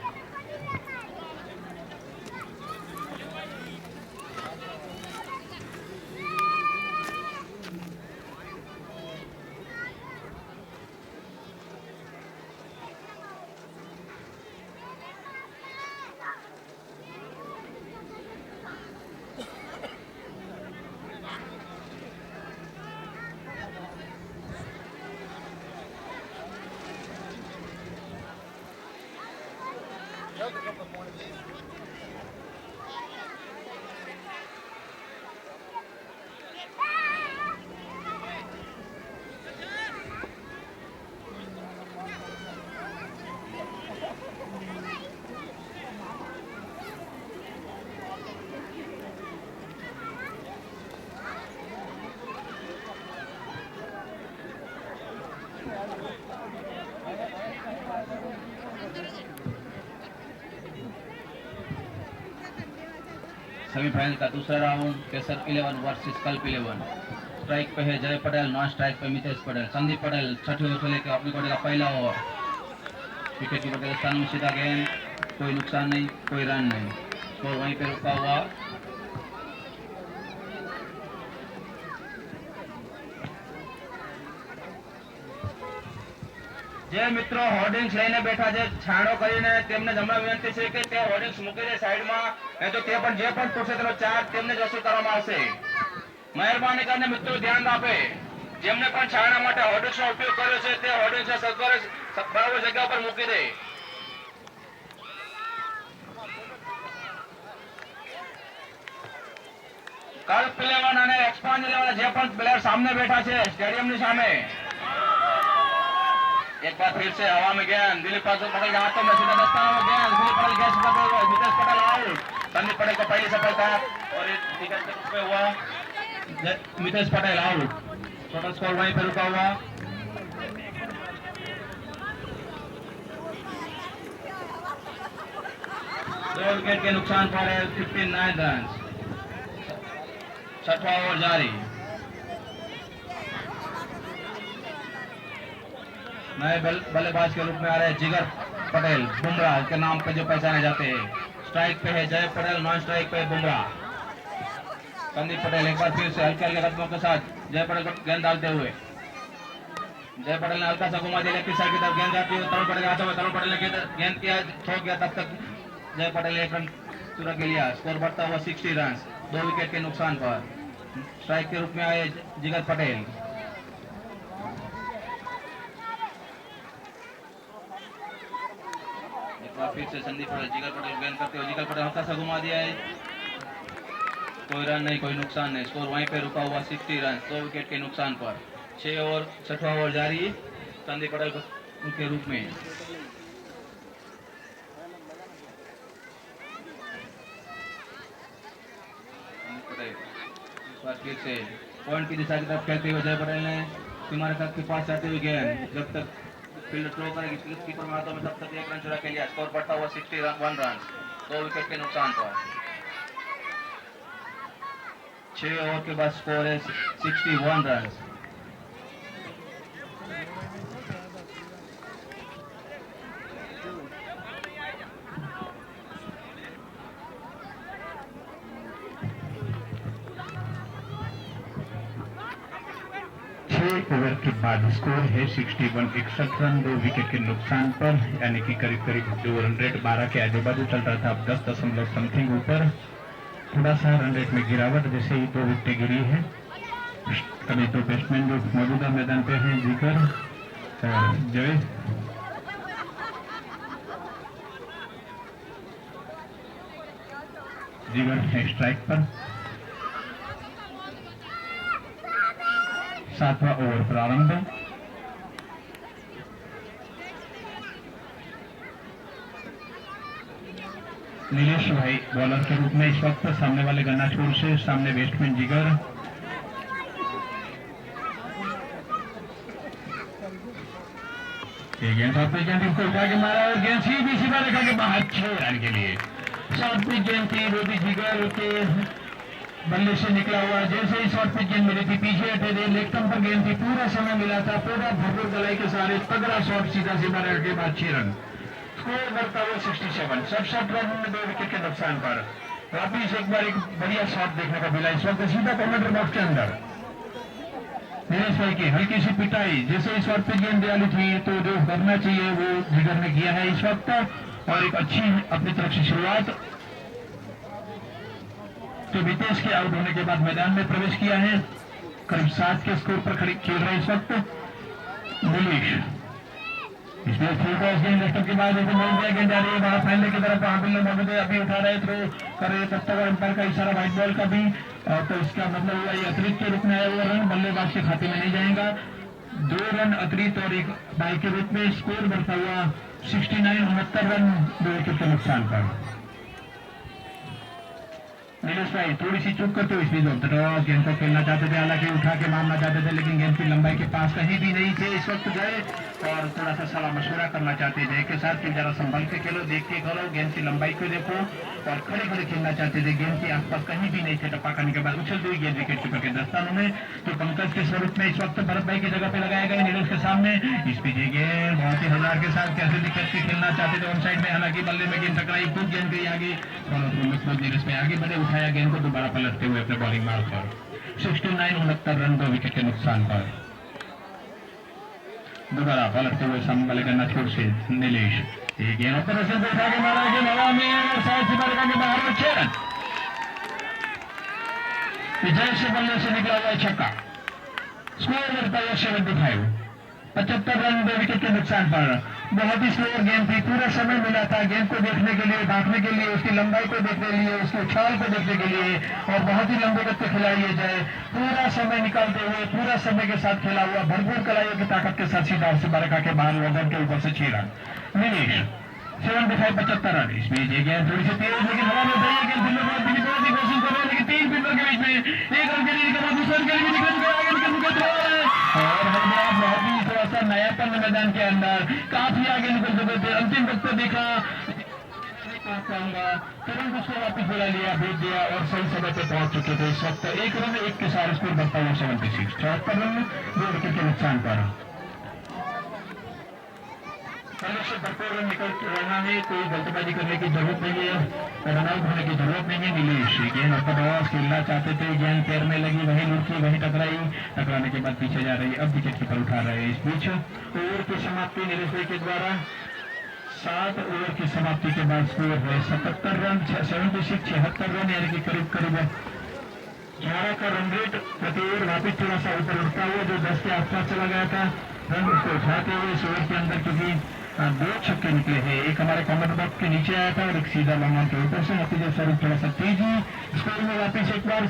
B: सेमीफाइनल का दूसरा राउंड, केसर 11 वर्सेस कल्प 11। स्ट्राइक पे है जय पटेल, नॉन स्ट्राइक पे मितेश पटेल। संदीप पटेल छठे ओवर से लेकर अपनी कोटे का पहला ओवर। विकेट कीपर के स्थान में सीधा गेंद, कोई नुकसान नहीं, कोई रन नहीं, स्कोर वहीं पे रुका हुआ। જે મિત્રો હોર્ડિંગ્સ લઈને બેઠા છે છાણો કરીને તેમને જમણા વિનંતી છે કે તે હોર્ડિંગ્સ મૂકી દે સાઈડમાં, નહીં તો તે પણ જે પણ તૂટશે તેનો ચાર્જ તેમને જ વસૂલ કરવામાં આવશે। મહેરબાની કરીને મિત્રો ધ્યાન આપે, જેમને પણ છાણા માટે હોર્ડિંગ્સનો ઉપયોગ કર્યો છે તે હોર્ડિંગ્સને બરાબર જગ્યા પર મૂકી દે। કલ્પ 11 અને એક્સપાન્ડ 11 જે પણ પ્લેયર સામે બેઠા છે સ્ટેડિયમની સામે, एक बार फिर से हवा में गेंद, दिलीप पटेल के हाथों में सीधा दस्तानों में गेंद, दिलीप पटेल कैच करते हुए मितेश पटेल आउट। संदीप पटेल को पहली सफलता और एक विकेट के रूप में हुआ, Mitesh Patel out. Total score वहीं पर रुका हुआ। दो विकेट के नुकसान पर 59 रन। छठवां ओवर जारी। नए बल्लेबाज के रूप में आ रहे जिगर पटेल, बुमराह के नाम पे जो पहचाने जाते हैं। स्ट्राइक पे है जय पटेल, नॉन स्ट्राइक पे बुमराह। संदीप पटेल एक बार फिर से हल्के हल्के कदमों के साथ जय पटेल को गेंद डालते हुए, जय पटेल ने हल्का सा घुमा दिया, लेफ्ट साइड की तरफ गेंद जाती है तरुण पटेल के हाथों में। तरुण पटेल ने गेंद किया, ठोक गया, तब तक जय पटेल ने 1 रन पूरा के लिया। स्कोर बढ़ता हुआ 60 रन, 2 विकेट के नुकसान पर। स्ट्राइक के रूप में आए जिगर पटेल। फिर से संदीप पटेल, जिगर पटेल गेंद करते हुए, जिगर पटेल हल्का सा घुमा दिया है, कोई रन नहीं, कोई नुकसान नहीं, स्कोर वहीं पे रुका हुआ 60 रन, 2 विकेट के नुकसान पर। 6 ओवर, छठवां ओवर जारी संदीप पटेल के रूप में। पटेल इस बार फिर से पॉइंट की दिशा की तरफ खेलते हुए, जय पटेल ने सीमा रेखा के पास जाते हुए गेंद, जब तक फील्ड थ्रो करेगी कीपर मारते में तब तक 1 रन चुरा के लिया। स्कोर बढ़ता हुआ 61 रन, 2 विकेट के नुकसान पर। 6 ओवर के बाद स्कोर है 61 रन।
A: ओवर के बाद स्कोर है 61, 61 रन 2 विकेट के नुकसान पर, यानी कि करीब करीब 2 रन रेट 12 के आजू बाजू चल रहा था, अब 10 दशमलव समथिंग ऊपर। थोड़ा सा रन रेट में गिरावट, जैसे ही 2 विकेटें गिरी है। कभी 2 बैट्समैन जो मौजूदा मैदान पे हैं, जिगर और जय। जिगर है स्ट्राइक पर। 7वां ओवर प्रारंभ। नीलेश भाई बॉलर के रूप में इस वक्त सामने वाले गन्ना छोर से, सामने बैट्समैन जिगर। गेंद को उठा के मारा और गेंद सीधा रखा के बाहर 6 रन के लिए। 7वीं गेंद थी, वो भी जिगर के बल्ले से निकला हुआ। जैसे ही शॉर्ट पिच गेंद मिली थी, पीछे हटे थे, लेग स्टंप पर गेंद थी, पूरा समय मिला था, पूरा भरपूर गलाई के सारे तगड़ा शॉट सीधा रख के बाद 6 रन। स्कोर बढ़ता हुआ 67, 67 रन में 2 विकेट के नुकसान पर। वापिस एक बार एक बढ़िया शॉट देखने को मिला इस वक्त सीधा कमेंटर बॉक्स के अंदर। नीलेश भाई की हल्की सी पिटाई, जैसे ही शॉर्ट पिच गेंद डाली थी तो जो करना चाहिए वो जिगर ने किया है इस वक्त, और एक अच्छी अपनी तरफ से शुरुआत। तो वितेश के आउट होने के बाद मैदान में प्रवेश किया है, करीब 7 के स्कोर पर खेल रहे इस वक्त नीलेश। इसमें गेंद के बाद गेंद जा रही है बाहर फैलने की तरफ, मौजूद है, अभी उठा रहे, थ्रो कर रहे, तब तक अंपायर का इशारा व्हाइट बॉल का भी, तो इसका मतलब हुआ ये अतिरिक्त के रूप में आया हुआ रन बल्लेबाज के खाते में नहीं जाएगा। 2 रन अतिरिक्त और 1 बाई के रूप में स्कोर बढ़ता हुआ 69, 69 रन 2 विकेट के नुकसान पर। नीलेश भाई थोड़ी सी चूक करते हुए गेंद को खेलना चाहते थे, हालांकि उठा के मारना चाहते थे, लेकिन गेंद की लंबाई के पास कहीं भी नहीं थे इस वक्त गए, और थोड़ा सा सलाह मशवरा करना चाहते थे के साथ कि जरा संभल के खेलो, देख के खेलो, गेंद की लंबाई को देखो, और खड़े खड़े खेलना चाहते थे, गेंद के आसपास कहीं भी नहीं थे। टप्पा करने के बाद उछलती हुई गेंद विकेट कीपर के दस्तानों में, तो पंकज के स्वरूप में इस वक्त भरत भाई की जगह पे लगाया गया नीलेश के सामने। इस पे गेंद बहुत ही हजार के साथ कैसे दिक्कत के खेलना चाहते थे ऑन साइड में, हालांकि बल्ले में गेंद टकराई, खुद गेंद गई आगे, नीलेश में आगे बढ़े, उठाया गेंद को दोबारा पलटते हुए अपने बॉलिंग मार्ग पर। 69, 69 रन 2 विकेट के नुकसान पर। दोबारा पलटते हुए सामने वाले गन्ना छोर से नीलेश, गेंद ऊपर से उठा के मारा, गेंद हवा में और साइड से मारेगा के बाहर 6 रन। विजय से बल्ले से निकला हुआ छक्का। स्कोर बढ़ता हुआ 75, 75 रन 2 विकेट के नुकसान पर। बहुत ही स्लोअर गेंद थी, पूरा समय मिला था गेंद को देखने के लिए, भागने के लिए, उसकी लंबाई को देखने के लिए, उसके उछाल को देखने के लिए, और बहुत ही लंबे गति खिलाई जाए, पूरा समय निकालते हुए, पूरा समय के साथ खेला हुआ, भरपूर कलाइयों की ताकत के साथ सीधा से बारह के बाहर लोगों के ऊपर से 6 रन। नीलेश 75, 75 रन। इसमें ये गेंद थोड़ी सी तेज, लेकिन हवा में गई गेंद, बहुत ही कोशिश कर रहे हैं, लेकिन 3 फील्डर के बीच में 1 रन के लिए के बाद दूसरे के लिए निकल गया, और बहुत ही थोड़ा सा नयापन मैदान के अंदर काफी आगे निकल चुके थे। अंतिम वक्त पे देखा तुरंत उसको वापिस बुला लिया, भेज दिया, और सही समय पे पहुंच चुके थे इस वक्त। 1 रन 1 के साथ स्कोर बढ़ता हुआ 76, 74 रन 2 विकेट के नुकसान पर। पहले से भरपूर रन निकल रहा है, कोई जल्दबाजी करने की जरूरत नहीं है, रन आउट होने की जरूरत नहीं है। नीलेश गेंद ऊपर खेलना चाहते थे, गेंद पैर में लगी, वही लुढ़की, वही टकराई, टकराने के बाद पीछे जा रही, अब विकेट कीपर उठा रहे हैं। इस बीच ओवर की समाप्ति नीलेश भाई के द्वारा 7 ओवर की समाप्ति के बाद स्कोर है 77 रन, 76, 76 रन, यानी कि करीब करीब 11 का रन रेट प्रति ओवर वापिस थोड़ा सा ऊपर उठता हुआ, जो 10 के आसपास चला गया था रन, उसको उठाते हुए इस ओवर के अंदर, क्योंकि 2 छक्के निकले हैं, एक हमारे कॉमेंट बॉक्स के नीचे आया था और एक सीधा लंबा के ऊपर से, नतीजे स्वरूप थोड़ा सा तेजी स्कोर में वापिस एक बार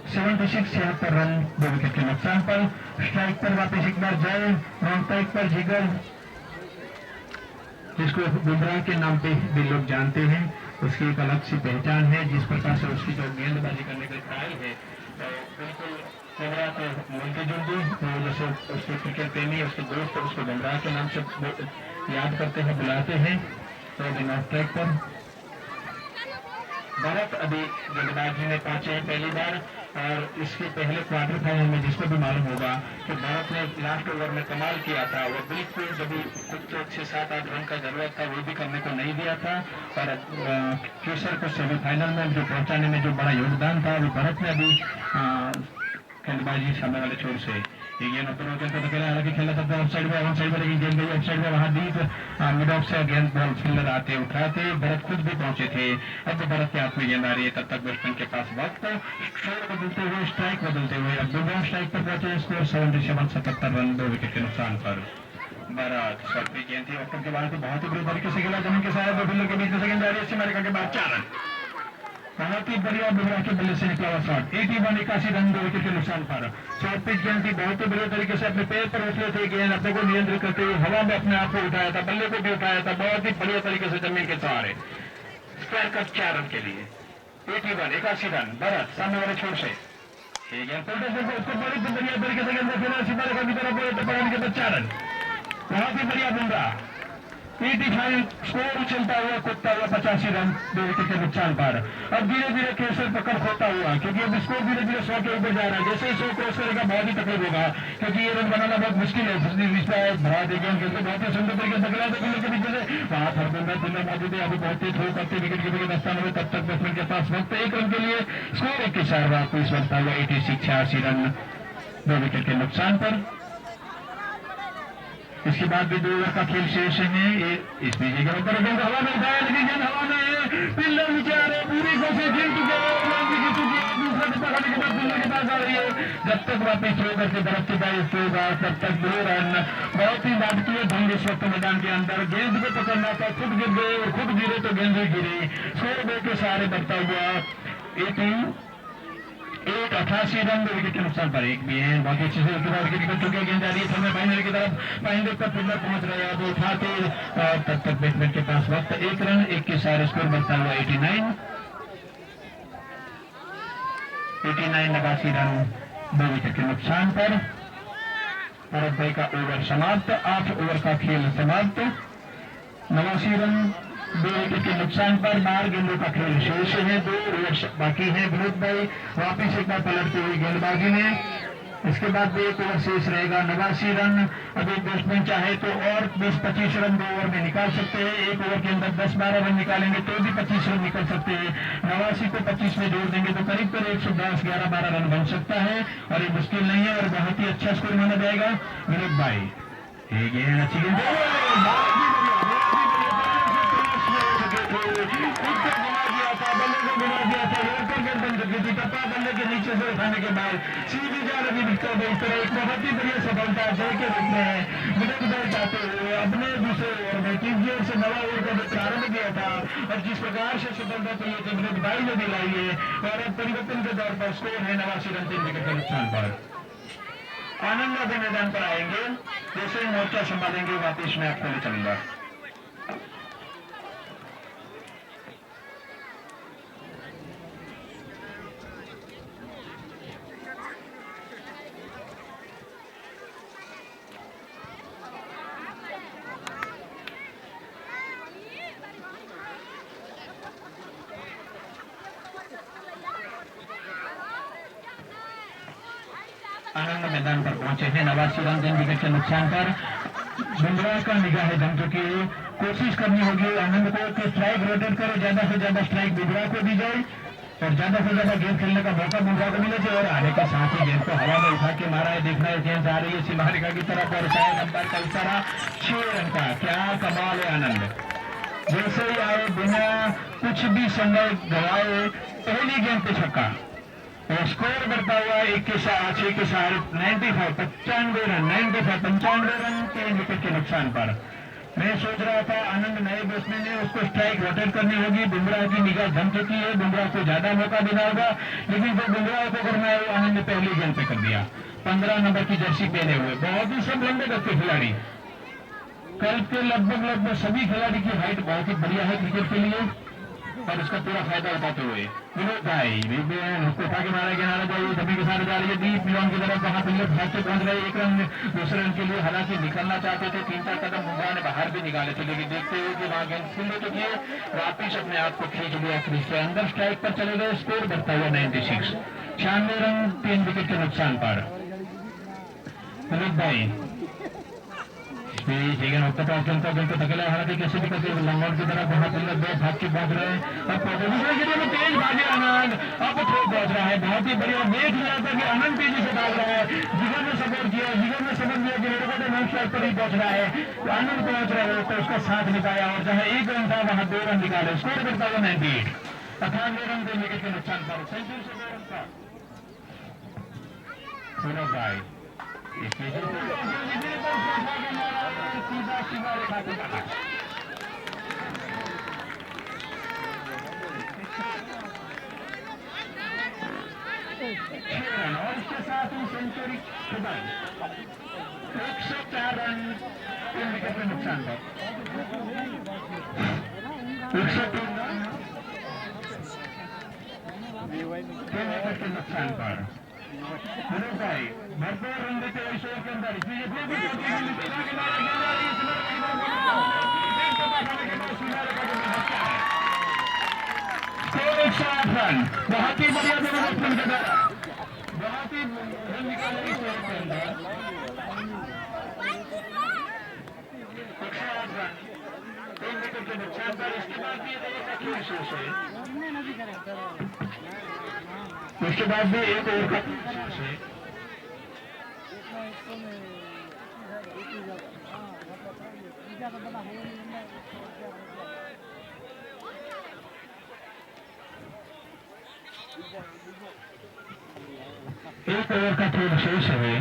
A: 76, 76 रन 2 विकेट के नुकसान पर। स्ट्राइक पर वापिस एक बार जय, नॉन स्ट्राइक पर जिगर, जिसको बुमराह के नाम पे भी लोग जानते हैं, उसकी एक अलग सी पहचान है, जिस प्रकार से उसकी जो गेंदबाजी करने का स्टाइल है, तो बिल्कुल बुमराह को मिलते जुलते, तो जैसे उसके क्रिकेट प्रेमी, उसके दोस्त उसको बुमराह के नाम से याद करते हैं, बुलाते हैं। तो नॉन स्ट्राइक पर भरत अभी गेंदबाजी में पहुंचे हैं पहली बार, और इसके पहले क्वार्टर फाइनल में जिसको भी मालूम होगा कि भरत ने लास्ट ओवर में कमाल किया था, वो बिल्कुल जब कुछ 6-7-8 रन का जरूरत था वो भी करने को नहीं दिया था, और केसर को सेमीफाइनल में जो पहुंचाने में जो बड़ा योगदान था वो भरत ने अभी गेंदबाजी सामने वाले छोर से ये गेंद ओपन होकर तो खेला, हालांकि खेला था ऑफ साइड में, ऑन साइड में, लेकिन गेंद गई ऑफ साइड में, वहां दी मिड ऑफ से गेंद बॉल फील्डर आते उठाते भरत खुद भी पहुंचे थे। अब तो भरत के हाथ में गेंद आ रही है, तब तक बैट्समैन के पास वक्त, स्कोर बदलते हुए, स्ट्राइक बदलते हुए, अब दोनों स्ट्राइक पर पहुंचे, स्कोर 77 रन 2 विकेट के नुकसान पर। भरत शॉट पे गेंद थी, ऑप्टन के बाद तो बहुत ही बुरी तरीके से खेला, जमीन के सारे दो फील्डर के बीच में सेकंड जा रही है, सिमरिका के बाद 4 रन, बहुत ही बढ़िया बुमराह के बल्ले से निकला हुआ शॉट, 81 रन 2 विकेट के नुकसान पर। शॉर्ट पिच गेंद थी, बहुत ही बढ़िया तरीके से अपने पैर पर उछले थे, गेंद अपने को नियंत्रित करते हुए हवा में अपने आप को उठाया था, बल्ले को भी उठाया था, बहुत ही बढ़िया तरीके से जमीन के सहारे, स्क्वायर कट 4 रन के लिए, 81 रन। भरत सामने वाले छोर से उसको बड़ी बढ़िया तरीके से गेंद खेला, सितारे का भीतर पकड़ने के बाद 4 रन, बहुत ही बढ़िया बुमराह, 85 स्कोर उछलता हुआ कूदता हुआ 85 रन 2 विकेट के नुकसान पर। अब धीरे धीरे केसर पकड़ खोता हुआ, क्योंकि अब स्कोर धीरे धीरे 100 के ऊपर जा रहा है, जैसे 100 क्रॉस करेगा बहुत ही तकलीफ होगा, क्योंकि ये रन बनाना बहुत मुश्किल है। भरा दे गेंद खेलते बहुत ही सुंदर तरीके से खेला था के पीछे से, वहां थर्ड फील्डर मौजूद है, अभी बहुत तेज करते विकेट के विकेट स्थान में, तब तक बैट्समैन के पास वक्त 1 रन के लिए, स्कोर 21 वापस बढ़ता हुआ 86 रन 2 विकेट के नुकसान पर। इसके बाद भी 2 ओवर का खेल शेष है, इसमें गेंद हवा में उठाया, लेकिन गेंद हवा में है, पिल्लर नीचे आ रहे, पूरी कोशिश गिर चुके हैं, दूसरा टिप्पा खाने के बाद पिल्लर के पास आ रही है, जब तक वापिस थ्रो करके भरत के दाएं होगा तब तक 2 रन। बहुत ही नाटकीय ढंग इस वक्त मैदान के अंदर, गेंद को पकड़ना था, खुद गिर गए और खुद गिरे तो गेंद भी गिरी, 100 के सहारे बढ़ता हुआ 88 रन 2 विकेट के नुकसान पर। एक भी है, बहुत अच्छे से विकेट निकल चुके, गेंद जा रही है समय फाइनल की तरफ, फाइनल पर फील्डर पहुंच रहे हैं, वो उठाते और तब तक बैट्समैन के पास वक्त 1 रन 1 के सारे स्कोर बढ़ता हुआ 89 89 रन 2 विकेट के नुकसान पर। भरत भाई का ओवर समाप्त, 8 ओवर का खेल समाप्त, 89 रन 2 विकेट के नुकसान पर। 12 गेंदों का खेल शेष है, 2 ओवर बाकी है। विनोद भाई वापिस एक बार पलटते हुए गेंदबाजी में, इसके बाद भी 1 ओवर शेष रहेगा, 89 रन। अभी बैट्समैन चाहे तो और 20-25 रन 2 ओवर में निकाल सकते हैं, 1 ओवर के अंदर 10-12 रन निकालेंगे तो भी 25 रन निकल सकते हैं, 89 को 25 में जोड़ देंगे तो करीब 110 11-12 रन बन सकता है, और ये मुश्किल नहीं है और बहुत ही अच्छा स्कोर माना जाएगा। विनोद भाई अच्छी गेंद, बल्ले के नीचे से उठाने के बाद सीधी जा रही दिखता है, इस तरह एक बहुत ही बढ़िया सफलता जय के रूप में विनोद भाई चाहते हुए अपने दूसरे ओवर में 3 से 9 ओवर का प्रारंभ किया था, और जिस प्रकार से सफलता चाहिए थी विनोद भाई ने दिलाई है, और अब परिवर्तन के दौर पर स्कोर है 89 रन 3 विकेट के नुकसान पर। आनंद अभी मैदान पर आएंगे, जैसे ही मोर्चा संभालेंगे वापिस मैं आपको ले चलूंगा। आनंद मैदान पर पहुंचे हैं, 89 रन 3 विकेट के नुकसान पर। बुमराह का निगाह है जम चुकी है, कोशिश करनी होगी आनंद को कि स्ट्राइक रोटेट करे, ज्यादा से ज्यादा स्ट्राइक बुमराह को दी जाए और ज्यादा से ज्यादा गेंद खेलने का मौका बुमराह को मिले, और आने का साथ ही गेंद को हवा में उठा के मारा है, देखना है गेंद आ रही है सिमरिका की तरफ, और शायद अंपायर का इशारा 6 रन का। क्या कमाल है आनंद, जैसे ही आए बिना कुछ भी समय गवाए पहली गेंद पे छक्का, और स्कोर बढ़ता हुआ 1 के साथ 6 के साथ 95 रन 3 विकेट के नुकसान पर। मैं सोच रहा था आनंद नए बैट्समैन है, उसको स्ट्राइक रोटेट करनी होगी, बुमराह की निगाह जम चुकी है, बुमराह को ज्यादा मौका देना होगा, लेकिन जो बुमराह को करना है आनंद ने पहली गेंद पे कर दिया। 15 नंबर की जर्सी पहने हुए, बहुत ही सब लंबे करते खिलाड़ी, कल के लगभग सभी खिलाड़ी की हाइट बहुत ही बढ़िया है क्रिकेट के लिए, और उसका पूरा फायदा उठाते हुए विनोद भाई उसको उठा के मारा गया, जाइए सभी के साथ जा रही है डीप लॉन की तरफ, वहां फिल्डर भाग के पहुंच रहे, एक रन दूसरे रन के लिए हालांकि निकलना चाहते थे, 3-4 कदम बुमराह ने बाहर भी निकाले थे, लेकिन देखते हुए कि वहां गेंद फील्ड तो किए, वापिस अपने आप को खींच लिया क्रीज से अंदर, स्ट्राइक पर चले गए, स्कोर बढ़ता हुआ 96, 96 रन 3 विकेट के नुकसान पर। विनोद भाई हालांकि कैसे भी करके लंगोट की तरफ वहां फिल्डर दो भाग के पहुंच रहे हैं, अब तेज भागे आनंद, अब पहुंच रहा है, बहुत ही बढ़िया देख लिया था कि आनंद तेजी से भाग रहा है, जिगर ने सपोर्ट किया, जिगर ने समझ लिया कि मेरे को नॉन स्ट्राइक पर ही पहुंच रहा है, तो आनंद पहुंच रहे हो तो उसका साथ निभाया, और जहां 1 रन था वहां 2 रन निकाले, स्कोर करता हुआ 98, 98 रन 2 विकेट के नुकसान पर, सेंचुरी से 2 रन का सौरभ भाई सीधा रेखा के बाहर। और इसके साथ ही सेंचुरी 104 रन 3 विकेट के नुकसान पर, 103 रन 3 विकेट के नुकसान पर। विनोद भाई भरपूर रन देते हुए शो के अंदर स्कोर 108 रन, बहुत ही बढ़िया डेवलपमेंट के द्वारा, बहुत ही रन निकाले इस ओवर के अंदर, 108 रन 3 विकेट के नुकसान पर। इसके बाद भी खेल शेष है, उसके बाद भी एक ओवर का शेष है, एक ओवर का खेल शेष है।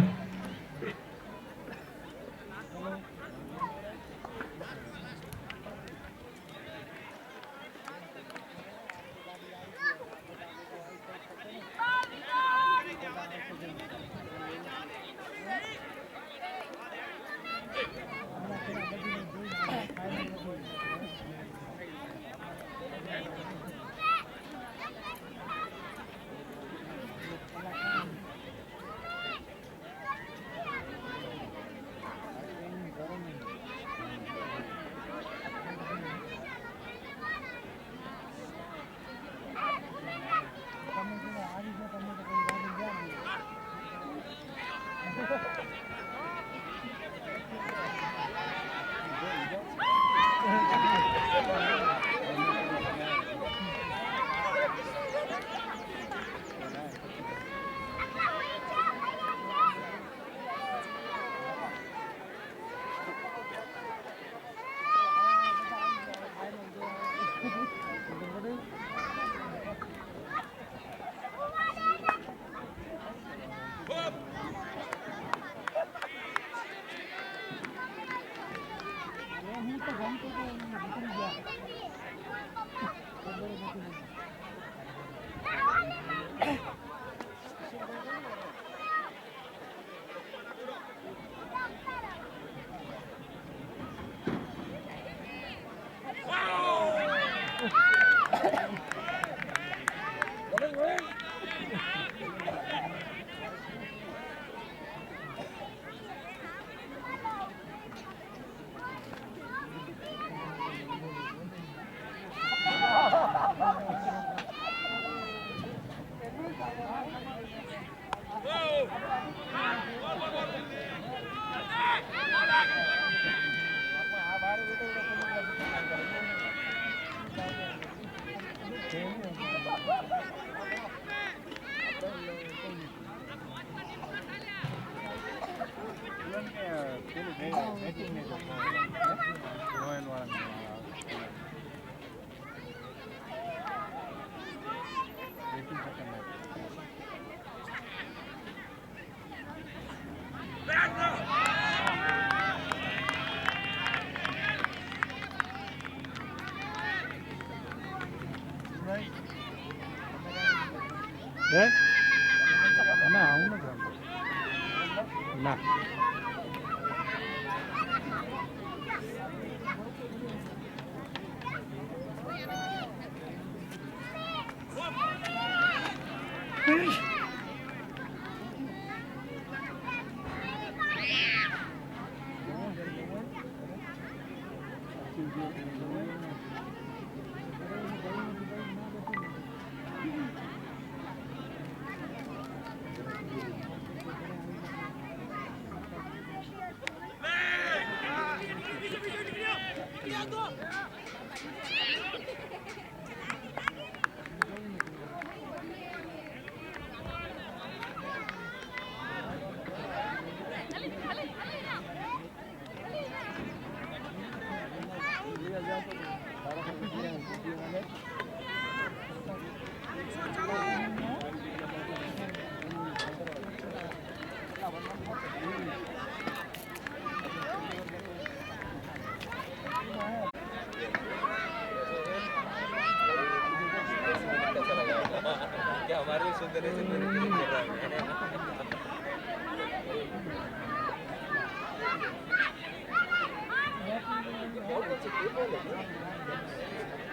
C: क्या हमारे सुंदर से मेरे के लिए कर रहा है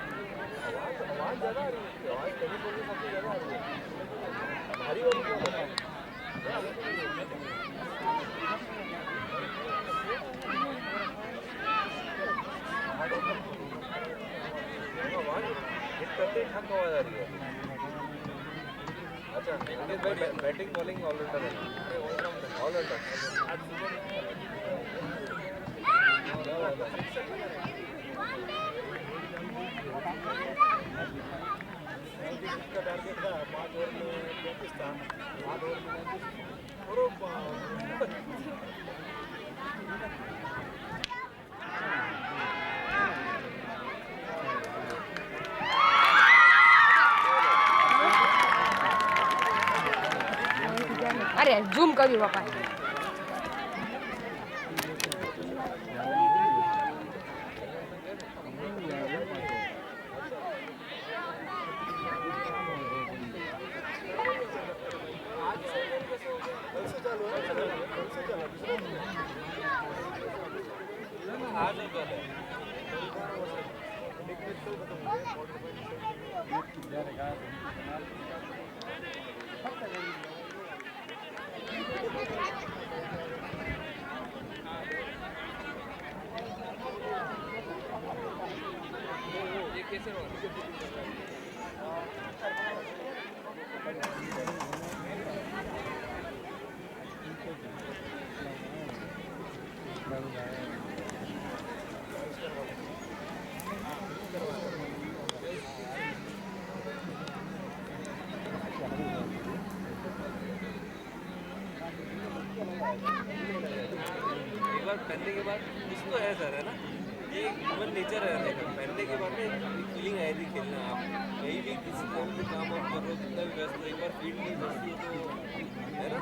C: आवाज ज्यादा आ रही है आवाज कभी बोलने सबसे ज्यादा आ रही है भारी वाली बोल रहा है आवाज हिट करते ही ठक आवाज आ रही है अच्छा अंकित भाई बैटिंग बॉलिंग ऑलराउंडर है ऑलराउंडर इसका टारगेट था 5 ओवर में 35 था 8 ओवर में 39
D: अरे ઝૂમ કર્યું બાપા
C: एक बार पहनने के बाद कुछ तो है सर है ना ये ह्यूमन नेचर है देखो पहनने के बाद एक फीलिंग आई थी खेलना आप कहीं भी किसी काम पे काम आप कर रहे हो कितना भी व्यस्त हो एक बार फील्ड नहीं बचती है तो है ना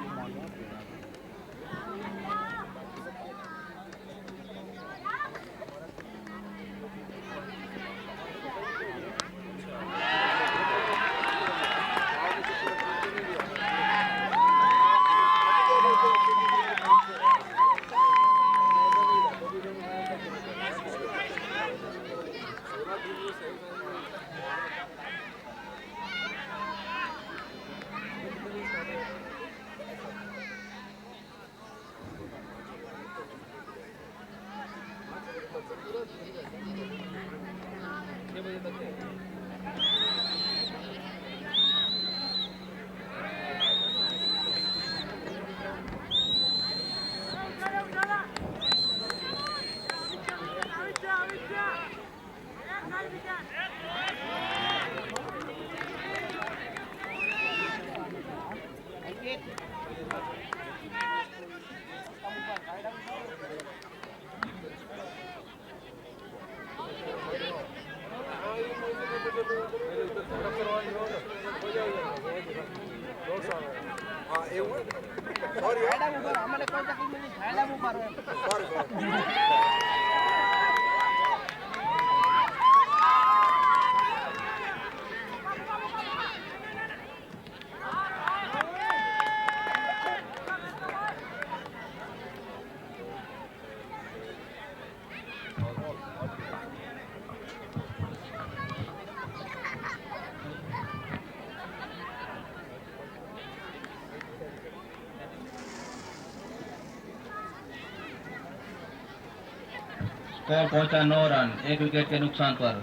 B: स्कोर पहुंचा 9 रन, 1 विकेट के नुकसान पर।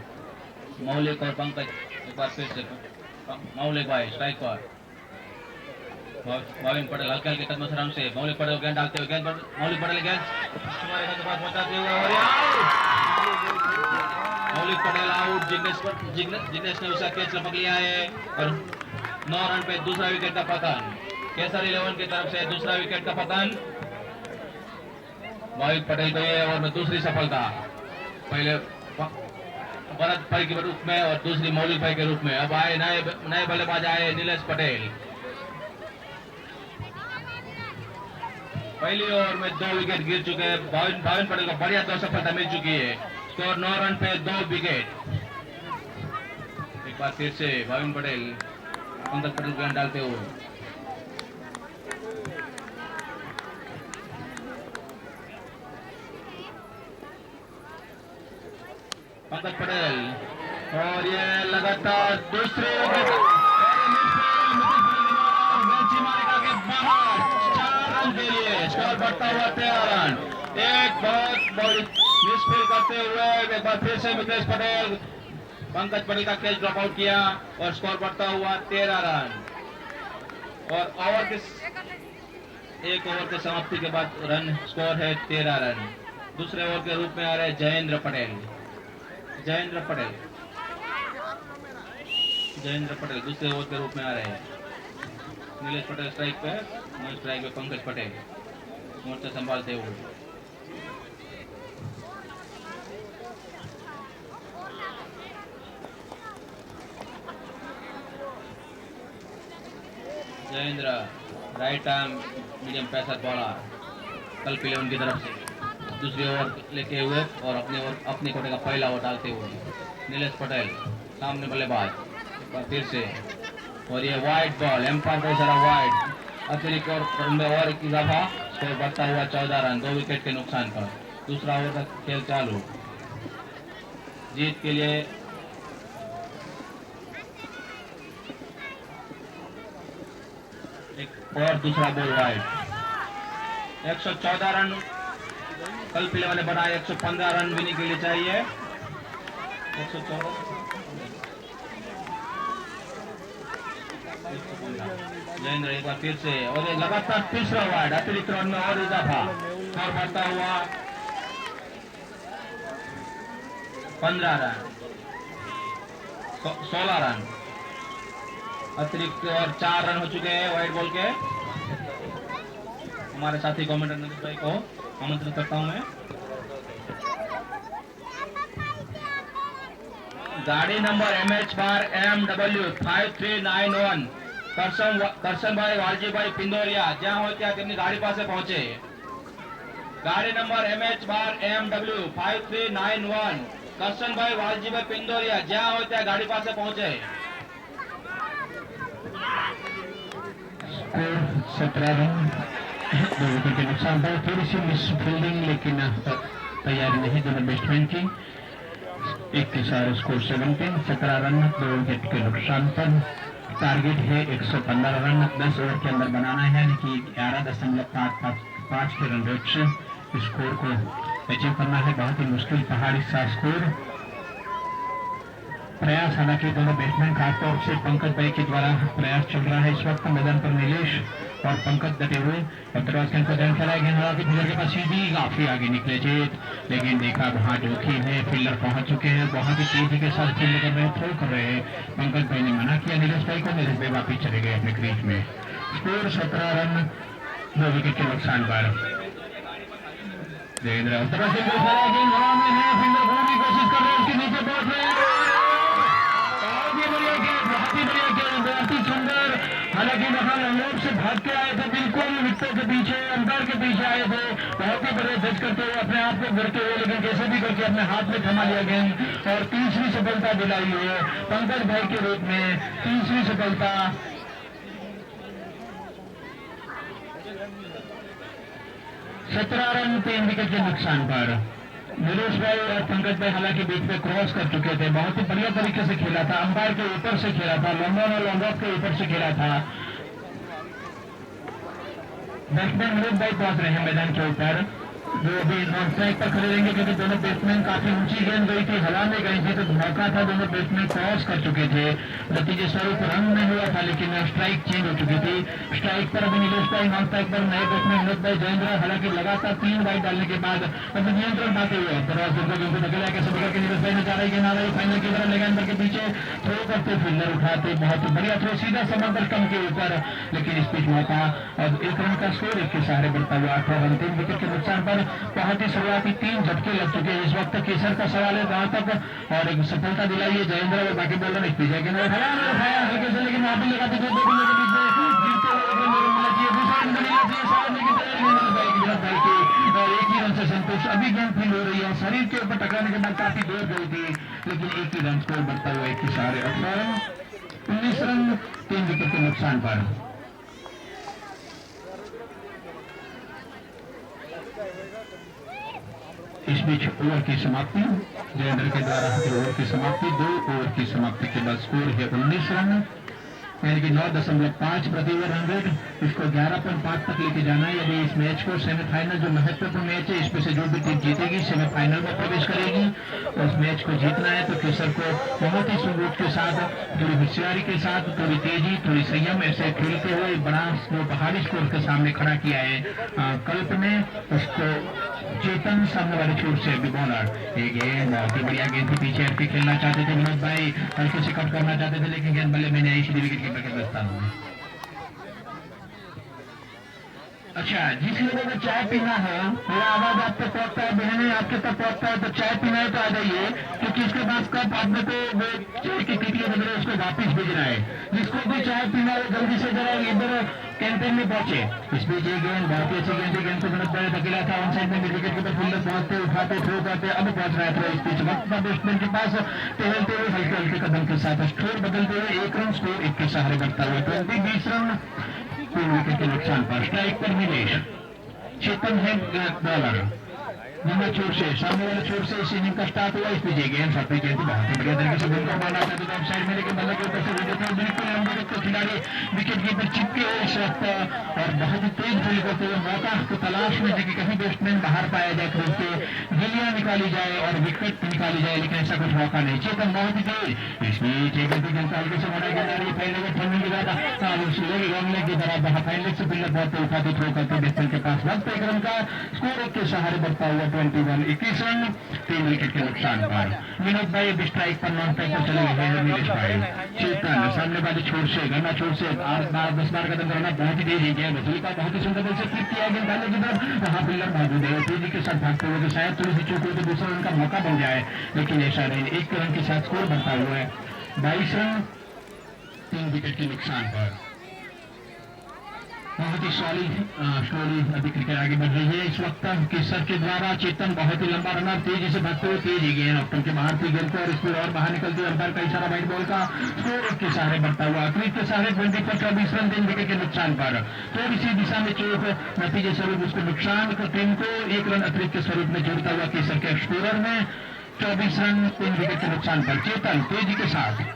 B: मौलिक और पंकज एक बार फिर से मौलिक भाई स्ट्राइक पर। भाविन पटेल हल्के हल्के कदमों से रन से मौलिक पटेल गेंद डालते हुए गेंद पर मौलिक पटेल गेंद तुम्हारे के पास पहुंचाते हुए और मौलिक पटेल आउट। जिग्नेश ने उसका कैच लपक लिया है और 9 रन पे दूसरा विकेट का पतन। केसर 11 की तरफ से दूसरा विकेट का पतन मौलिक पटेल को ये ओवर में दूसरी सफलता। पहले भरत भाई के रूप में और दूसरी मौलिक भाई के रूप में। अब आए नए बल्लेबाज आए नीलेश पटेल। पहली ओवर में 2 विकेट गिर चुके हैं। भाविन पटेल को बढ़िया 2 सफलता मिल चुकी है। स्कोर 9 रन पे 2 विकेट। एक बार फिर से भाविन पटेल पंकज पटेल को डालते हुए पंकज पटेल और ये लगातार दूसरे स्कोर बढ़ता हुआ 13 रन। एक बहुत बड़ी मिसफील करते हुए एक बार फिर से मितेश पटेल पंकज पटेल का कैच ड्रॉप आउट किया और स्कोर बढ़ता हुआ 13 रन। और एक ओवर के समाप्ति के बाद रन स्कोर है 13 रन। दूसरे ओवर के रूप में आ रहे जयेंद्र पटेल दूसरे ओवर के रूप में आ रहे हैं। नीलेश पटेल स्ट्राइक पे पंकज पटेल मोर्चा संभालते हुए। Jayendra right arm medium pacer bowler कल्प 11 की तरफ से दूसरी ओवर लेके हुए और अपने कोटे का पहला ओवर डालते हुए नीलेश पटेल सामने बल्लेबाज एक बार फिर से और ये वाइड बॉल एम्पायर का इशारा वाइड। अतिरिक्त और एक इजाफा स्कोर बढ़ता हुआ 14 रन 2 विकेट के नुकसान पर। दूसरा ओवर का खेल चालू। जीत के लिए एक और दूसरा बॉल वाइड। 114 रन कल पीले वाले बनाए। 115 रन विनिंग के लिए चाहिए। 114 जयेंद्र एक बार फिर से और ये लगातार तीसरा वाइड। अतिरिक्त रन में और इजाफा स्कोर बढ़ता हुआ 15 रन 16 रन। अतिरिक्त और 4 रन हो चुके हैं वाइड बॉल के। हमारे साथी कमेंटर नंदू भाई को आमंत्रित करता हूं मैं। गाड़ी नंबर MH/MW 5391 કરશનભાઈ વાલજીભાઈ પિંદોરિયા જ્યાં હોય ત્યાં તેમની ગાડી પાસે પહોંચે। ગાડી નંબર MH/MW 5391 કરશનભાઈ વાલજીભાઈ પિંદોરિયા જ્યાં હોય ત્યાં ગાડી પાસે પહોંચે।
A: 17 रन 2 विकेट के नुकसान पर। थोड़ी सी मिस फील्डिंग लेकिन तैयारी नहीं दोनों बैट्समैन की। एक के साथ स्कोर 17 रन 2 विकेट के नुकसान पर। टारगेट है 115 रन 10 ओवर के अंदर बनाना है, यानी कि 11.55 के रन रेट से स्कोर को अचीव करना है। बहुत ही मुश्किल पहाड़ी सा स्कोर। प्रयास हालांकि दोनों बैट्समैन खासतौर से पंकज भाई के द्वारा प्रयास चल रहा है इस वक्त मैदान पर। नीलेश और पंकज डटे हुए के पास सीधी काफी आगे निकले जीत, लेकिन देखा वहां जोखिम है। फील्डर पहुंच चुके हैं, बहुत ही तेजी के साथ फील्ड कर रहे हैं, थ्रो कर रहे हैं। पंकज भाई ने मना किया नीलेश भाई को, नीलेश भाई वापिस चले गए अपने क्रीज में। स्कोर 17 रन 2 विकेट के नुकसान पर। जयेंद्र उस तरह से फील्डर पूरी कोशिश कर रहे हैं, उसके नीचे बहुत सुंदर। हालांकि वहां लोग से भाग के आए थे, बिल्कुल विकेट के पीछे अंपायर के पीछे आए थे, बहुत ही बड़े जज करते हुए अपने आप को गिरते हुए, लेकिन कैसे भी करके अपने हाथ में थमा लिया गेंद और तीसरी सफलता दिलाई है पंकज भाई के रूप में। तीसरी सफलता 17 रन 3 विकेट के नुकसान पर। नीलेश भाई और पंकज भाई हालांकि बीच में क्रॉस कर चुके थे, बहुत ही बढ़िया तरीके से खेला था। अंपायर के ऊपर से खेला था, लॉन्डन और लॉन्ग ऑफ के ऊपर से खेला था। बैट्समैन विनोद भाई पहुंच रहे हैं मैदान के ऊपर जो अभी नॉन स्ट्राइक पर खड़े रहेंगे क्योंकि दोनों बैट्समैन काफी ऊंची गेंद गई थी, हवा में गई थी, तो मौका था, दोनों बैट्समैन क्रॉस कर चुके थे, नतीजे स्वरूप रन नहीं हुआ था, लेकिन स्ट्राइक चेंज हो चुकी थी। स्ट्राइक पर अभी नीलेश भाई, नॉन स्ट्राइक पर नए बैट्समैन विनोद भाई जयेंद्र। हालांकि लगातार 3 वाइड डालने के बाद अभी नियंत्रण पाते हुए धकेला कैसे बगल के नीलेश भाई ने जा रही गेंद आ रही फाइनल की तरफ, लेकिन के पीछे थ्रो करते फील्डर उठाते, बहुत बढ़िया थ्रो सीधा समंदर कम के ऊपर, लेकिन इस बीच मौका और 1 रन का स्कोर 1 के सहारे बढ़ता हुआ 18 रन 3 विकेट के नुकसान पर। बहुत ही शुरुआती 3 झटके लग चुके हैं। इस वक्त केसर का सवाल है कहां तक, और एक सफलता दिलाई है जयेंद्र और बाकी बॉलर ने पीछे के उठाया हल्के से, लेकिन वहां पर लगा दी दूसरा एक ही रन से संतोष। अभी गेंद फील हो रही है, शरीर के ऊपर टकराने के बाद काफी दूर गई थी, लेकिन 1 ही रन स्कोर बढ़ता हुआ 1 के सहारे 18 रन 19 रन 3 विकेट के नुकसान पर। इस बीच ओवर की समाप्ति जयेंद्र के द्वारा ओवर की समाप्ति 2 ओवर की समाप्ति के बाद स्कोर है 19 रन, यानी कि 9.5 प्रति ओवर 100। इसको 11.5 तक लेके जाना है। यदि इस मैच को सेमीफाइनल जो महत्वपूर्ण मैच है, इसमें से जो भी टीम जीतेगी सेमीफाइनल में प्रवेश करेगी। उस मैच को जीतना है तो केसर को बहुत ही सुरूप के साथ, थोड़ी होशियारी के साथ, थोड़ी तेजी, थोड़ी संयम ऐसे खेलते हुए बड़ा जो पहाड़ी स्कोर के सामने खड़ा किया है कल्प ने, उसको चेतन सामने वाले छोर से अभी बॉलर एक गेंद बहुत ही बढ़िया गेंद थी, पीछे हटके खेलना चाहते थे विनोद भाई, हल्के से कट करना चाहते थे, लेकिन गेंद बल्ले में नहीं आई, सीधे विकेट कीपर के दस्तानों में। अच्छा, जिस लोगों को चाय पीना है, मेरा आवाज आप तक पहुंचता है, बहने आपके तक पहुंचता है, तो चाय पीना है तो आ जाइए, क्योंकि इसके बाद कप आपने को चाय की टिकटियां वगैरह उसको वापिस भेजना है। जिसको भी चाय पीना है जल्दी से जरा इधर कैंटीन में पहुंचे। इस बीच एक गेंद बहुत ही अच्छी गेंद थी, गेंद को विनोद भाई धकेला था ऑन साइड में, विकेट कीपर फील्डर पहुंचते उठाते थ्रो करते, अब पहुंच रहा है थ्रो। इस बीच वक्त का बैट्समैन के पास टहलते हुए हल्के हल्के कदम के साथ स्कोर बदलते हुए 1 रन स्कोर 1 के सहारे बढ़ता हुआ 20 रन 3 विकेट के नुकसान पर। स्ट्राइक पर नीलेश, चेतन है बॉलर, नंबर छोर से सामने वाले छोर से इस इनिंग का स्टार्ट हुआ। इस बीच गेंद सफेद गेंद बहुत ही बढ़िया तरीके से बॉल मारना चाहते थे साइड में, लेकिन बल्ले के ऊपर से बिल्कुल लंबे के खिलाड़ी विकेट कीपर चिपके हुए इस वक्त और बहुत ही तेज फील्ड करते हुए मौका को तलाश में कि कहीं बैट्समैन बाहर पाया जाए, फिर उसके गिलियां निकाली जाए और विकेट निकाली जाए, लेकिन ऐसा कुछ मौका नहीं। चेतन बहुत ही तेज, इस बीच एक गेंद हल्के से बढ़ा गेंद आ रही है, पहले में ठंडी की ज्यादा रनने की तरह पहले से फील्डर बहुत उठाते थ्रो करते बैट्समैन के पास वक्त 1 रन का स्कोर 1 के सहारे बढ़ता हुआ 21 रन 3 विकेट के नुकसान पर। विनोद भाई अभी स्ट्राइक पर नॉन स्ट्राइक पर चले गए हैं। नीलेश भाई, चेतन सामने वाले छोर से गन्ना छोर से 10 बार कदम करना बहुत ही तेजी है, वसूली का बहुत ही सुंदर से क्लिक किया गया डालने की तरफ, वहां फील्डर मौजूद है, तेजी के साथ भागते हुए शायद थोड़ी सी चूक हो तो दूसरा रन का मौका बन जाए, लेकिन ऐसा नहीं। 1 रन के साथ स्कोर बढ़ता हुआ है 22 रन 3 विकेट के नुकसान पर। बहुत ही स्लोली अभी क्रिकेट आगे बढ़ रही है। इस वक्त केसर के द्वारा चेतन बहुत ही लंबा रनर तेजी से भागते हुए तेज ही गेंद ऑप्टन के बाहर थी गेंद को और इसमें और बाहर निकलते हुए अंपायर का इशारा वाइड बॉल का स्कोर 1 के सहारे बढ़ता हुआ 1 के सहारे 20 पर 24 रन 3 विकेट के नुकसान पर। थोड़ी सी दिशा में चूक नतीजे स्वरूप उसको नुकसान टीम को 1 रन अतिरिक्त के स्वरूप में जोड़ता हुआ केसर के स्कोरर में 24 रन 3 विकेट के नुकसान पर। चेतन तेजी के साथ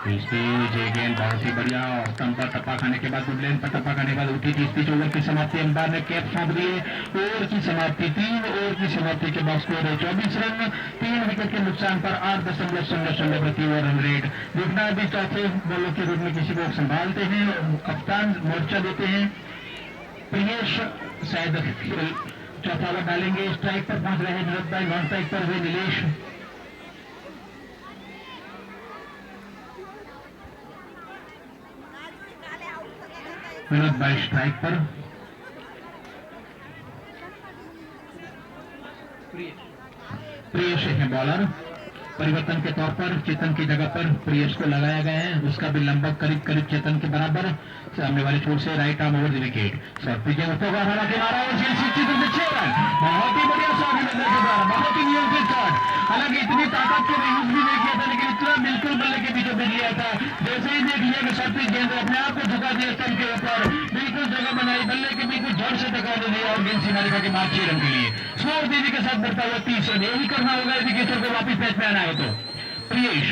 A: इस बीच गेंद बहुत ही बढ़िया और स्टंप पर टप्पा खाने के बाद गुडलैंड पर टप्पा खाने के बाद उठी थी। इस बीच ओवर की समाप्ति अंपायर ने कैप सौंप दिए। ओवर की समाप्ति 3 ओवर की समाप्ति के बाद स्कोर है 24 रन 3 विकेट के नुकसान पर 8.00 प्रति ओवर रन रेट। देखना अभी चौथे बॉलर के रूप में किसी को संभालते हैं, कप्तान मोर्चा देते हैं प्रियेश, शायद चौथा ओवर डालेंगे। स्ट्राइक पर पहुंच रहे विनोद भाई, नॉन स्ट्राइक पर हुए नीलेश। विनोद भाई स्ट्राइक पर, प्रियेश है बॉलर। परिवर्तन के तौर पर चेतन की जगह पर प्रियेश को लगाया गया है, उसका भी लंबा करीब करीब चेतन के बराबर। सामने वाले छोर से right arm over the wicket, बहुत ही बढ़िया शॉट के द्वारा, बहुत ही नियंत्रित शॉट। हालांकि इतनी ताकत को यूज भी नहीं किया था, लेकिन इतना बिल्कुल बल्ले के बीचों बीच लिया था। जैसे ही देख लिया कि सर्फिस गेंद अपने आप को झुका दिया स्टंप के ऊपर, बिल्कुल जगह बनाई, बल्ले के बिल्कुल जड़ से टका दे दिया और गेंद सीमारेखा के मार्च 6 रन के लिए स्कोर तेजी के साथ बढ़ता हुआ 30 रन। यही करना होगा यदि केसर को वापिस मैच में आना है तो। Priyesh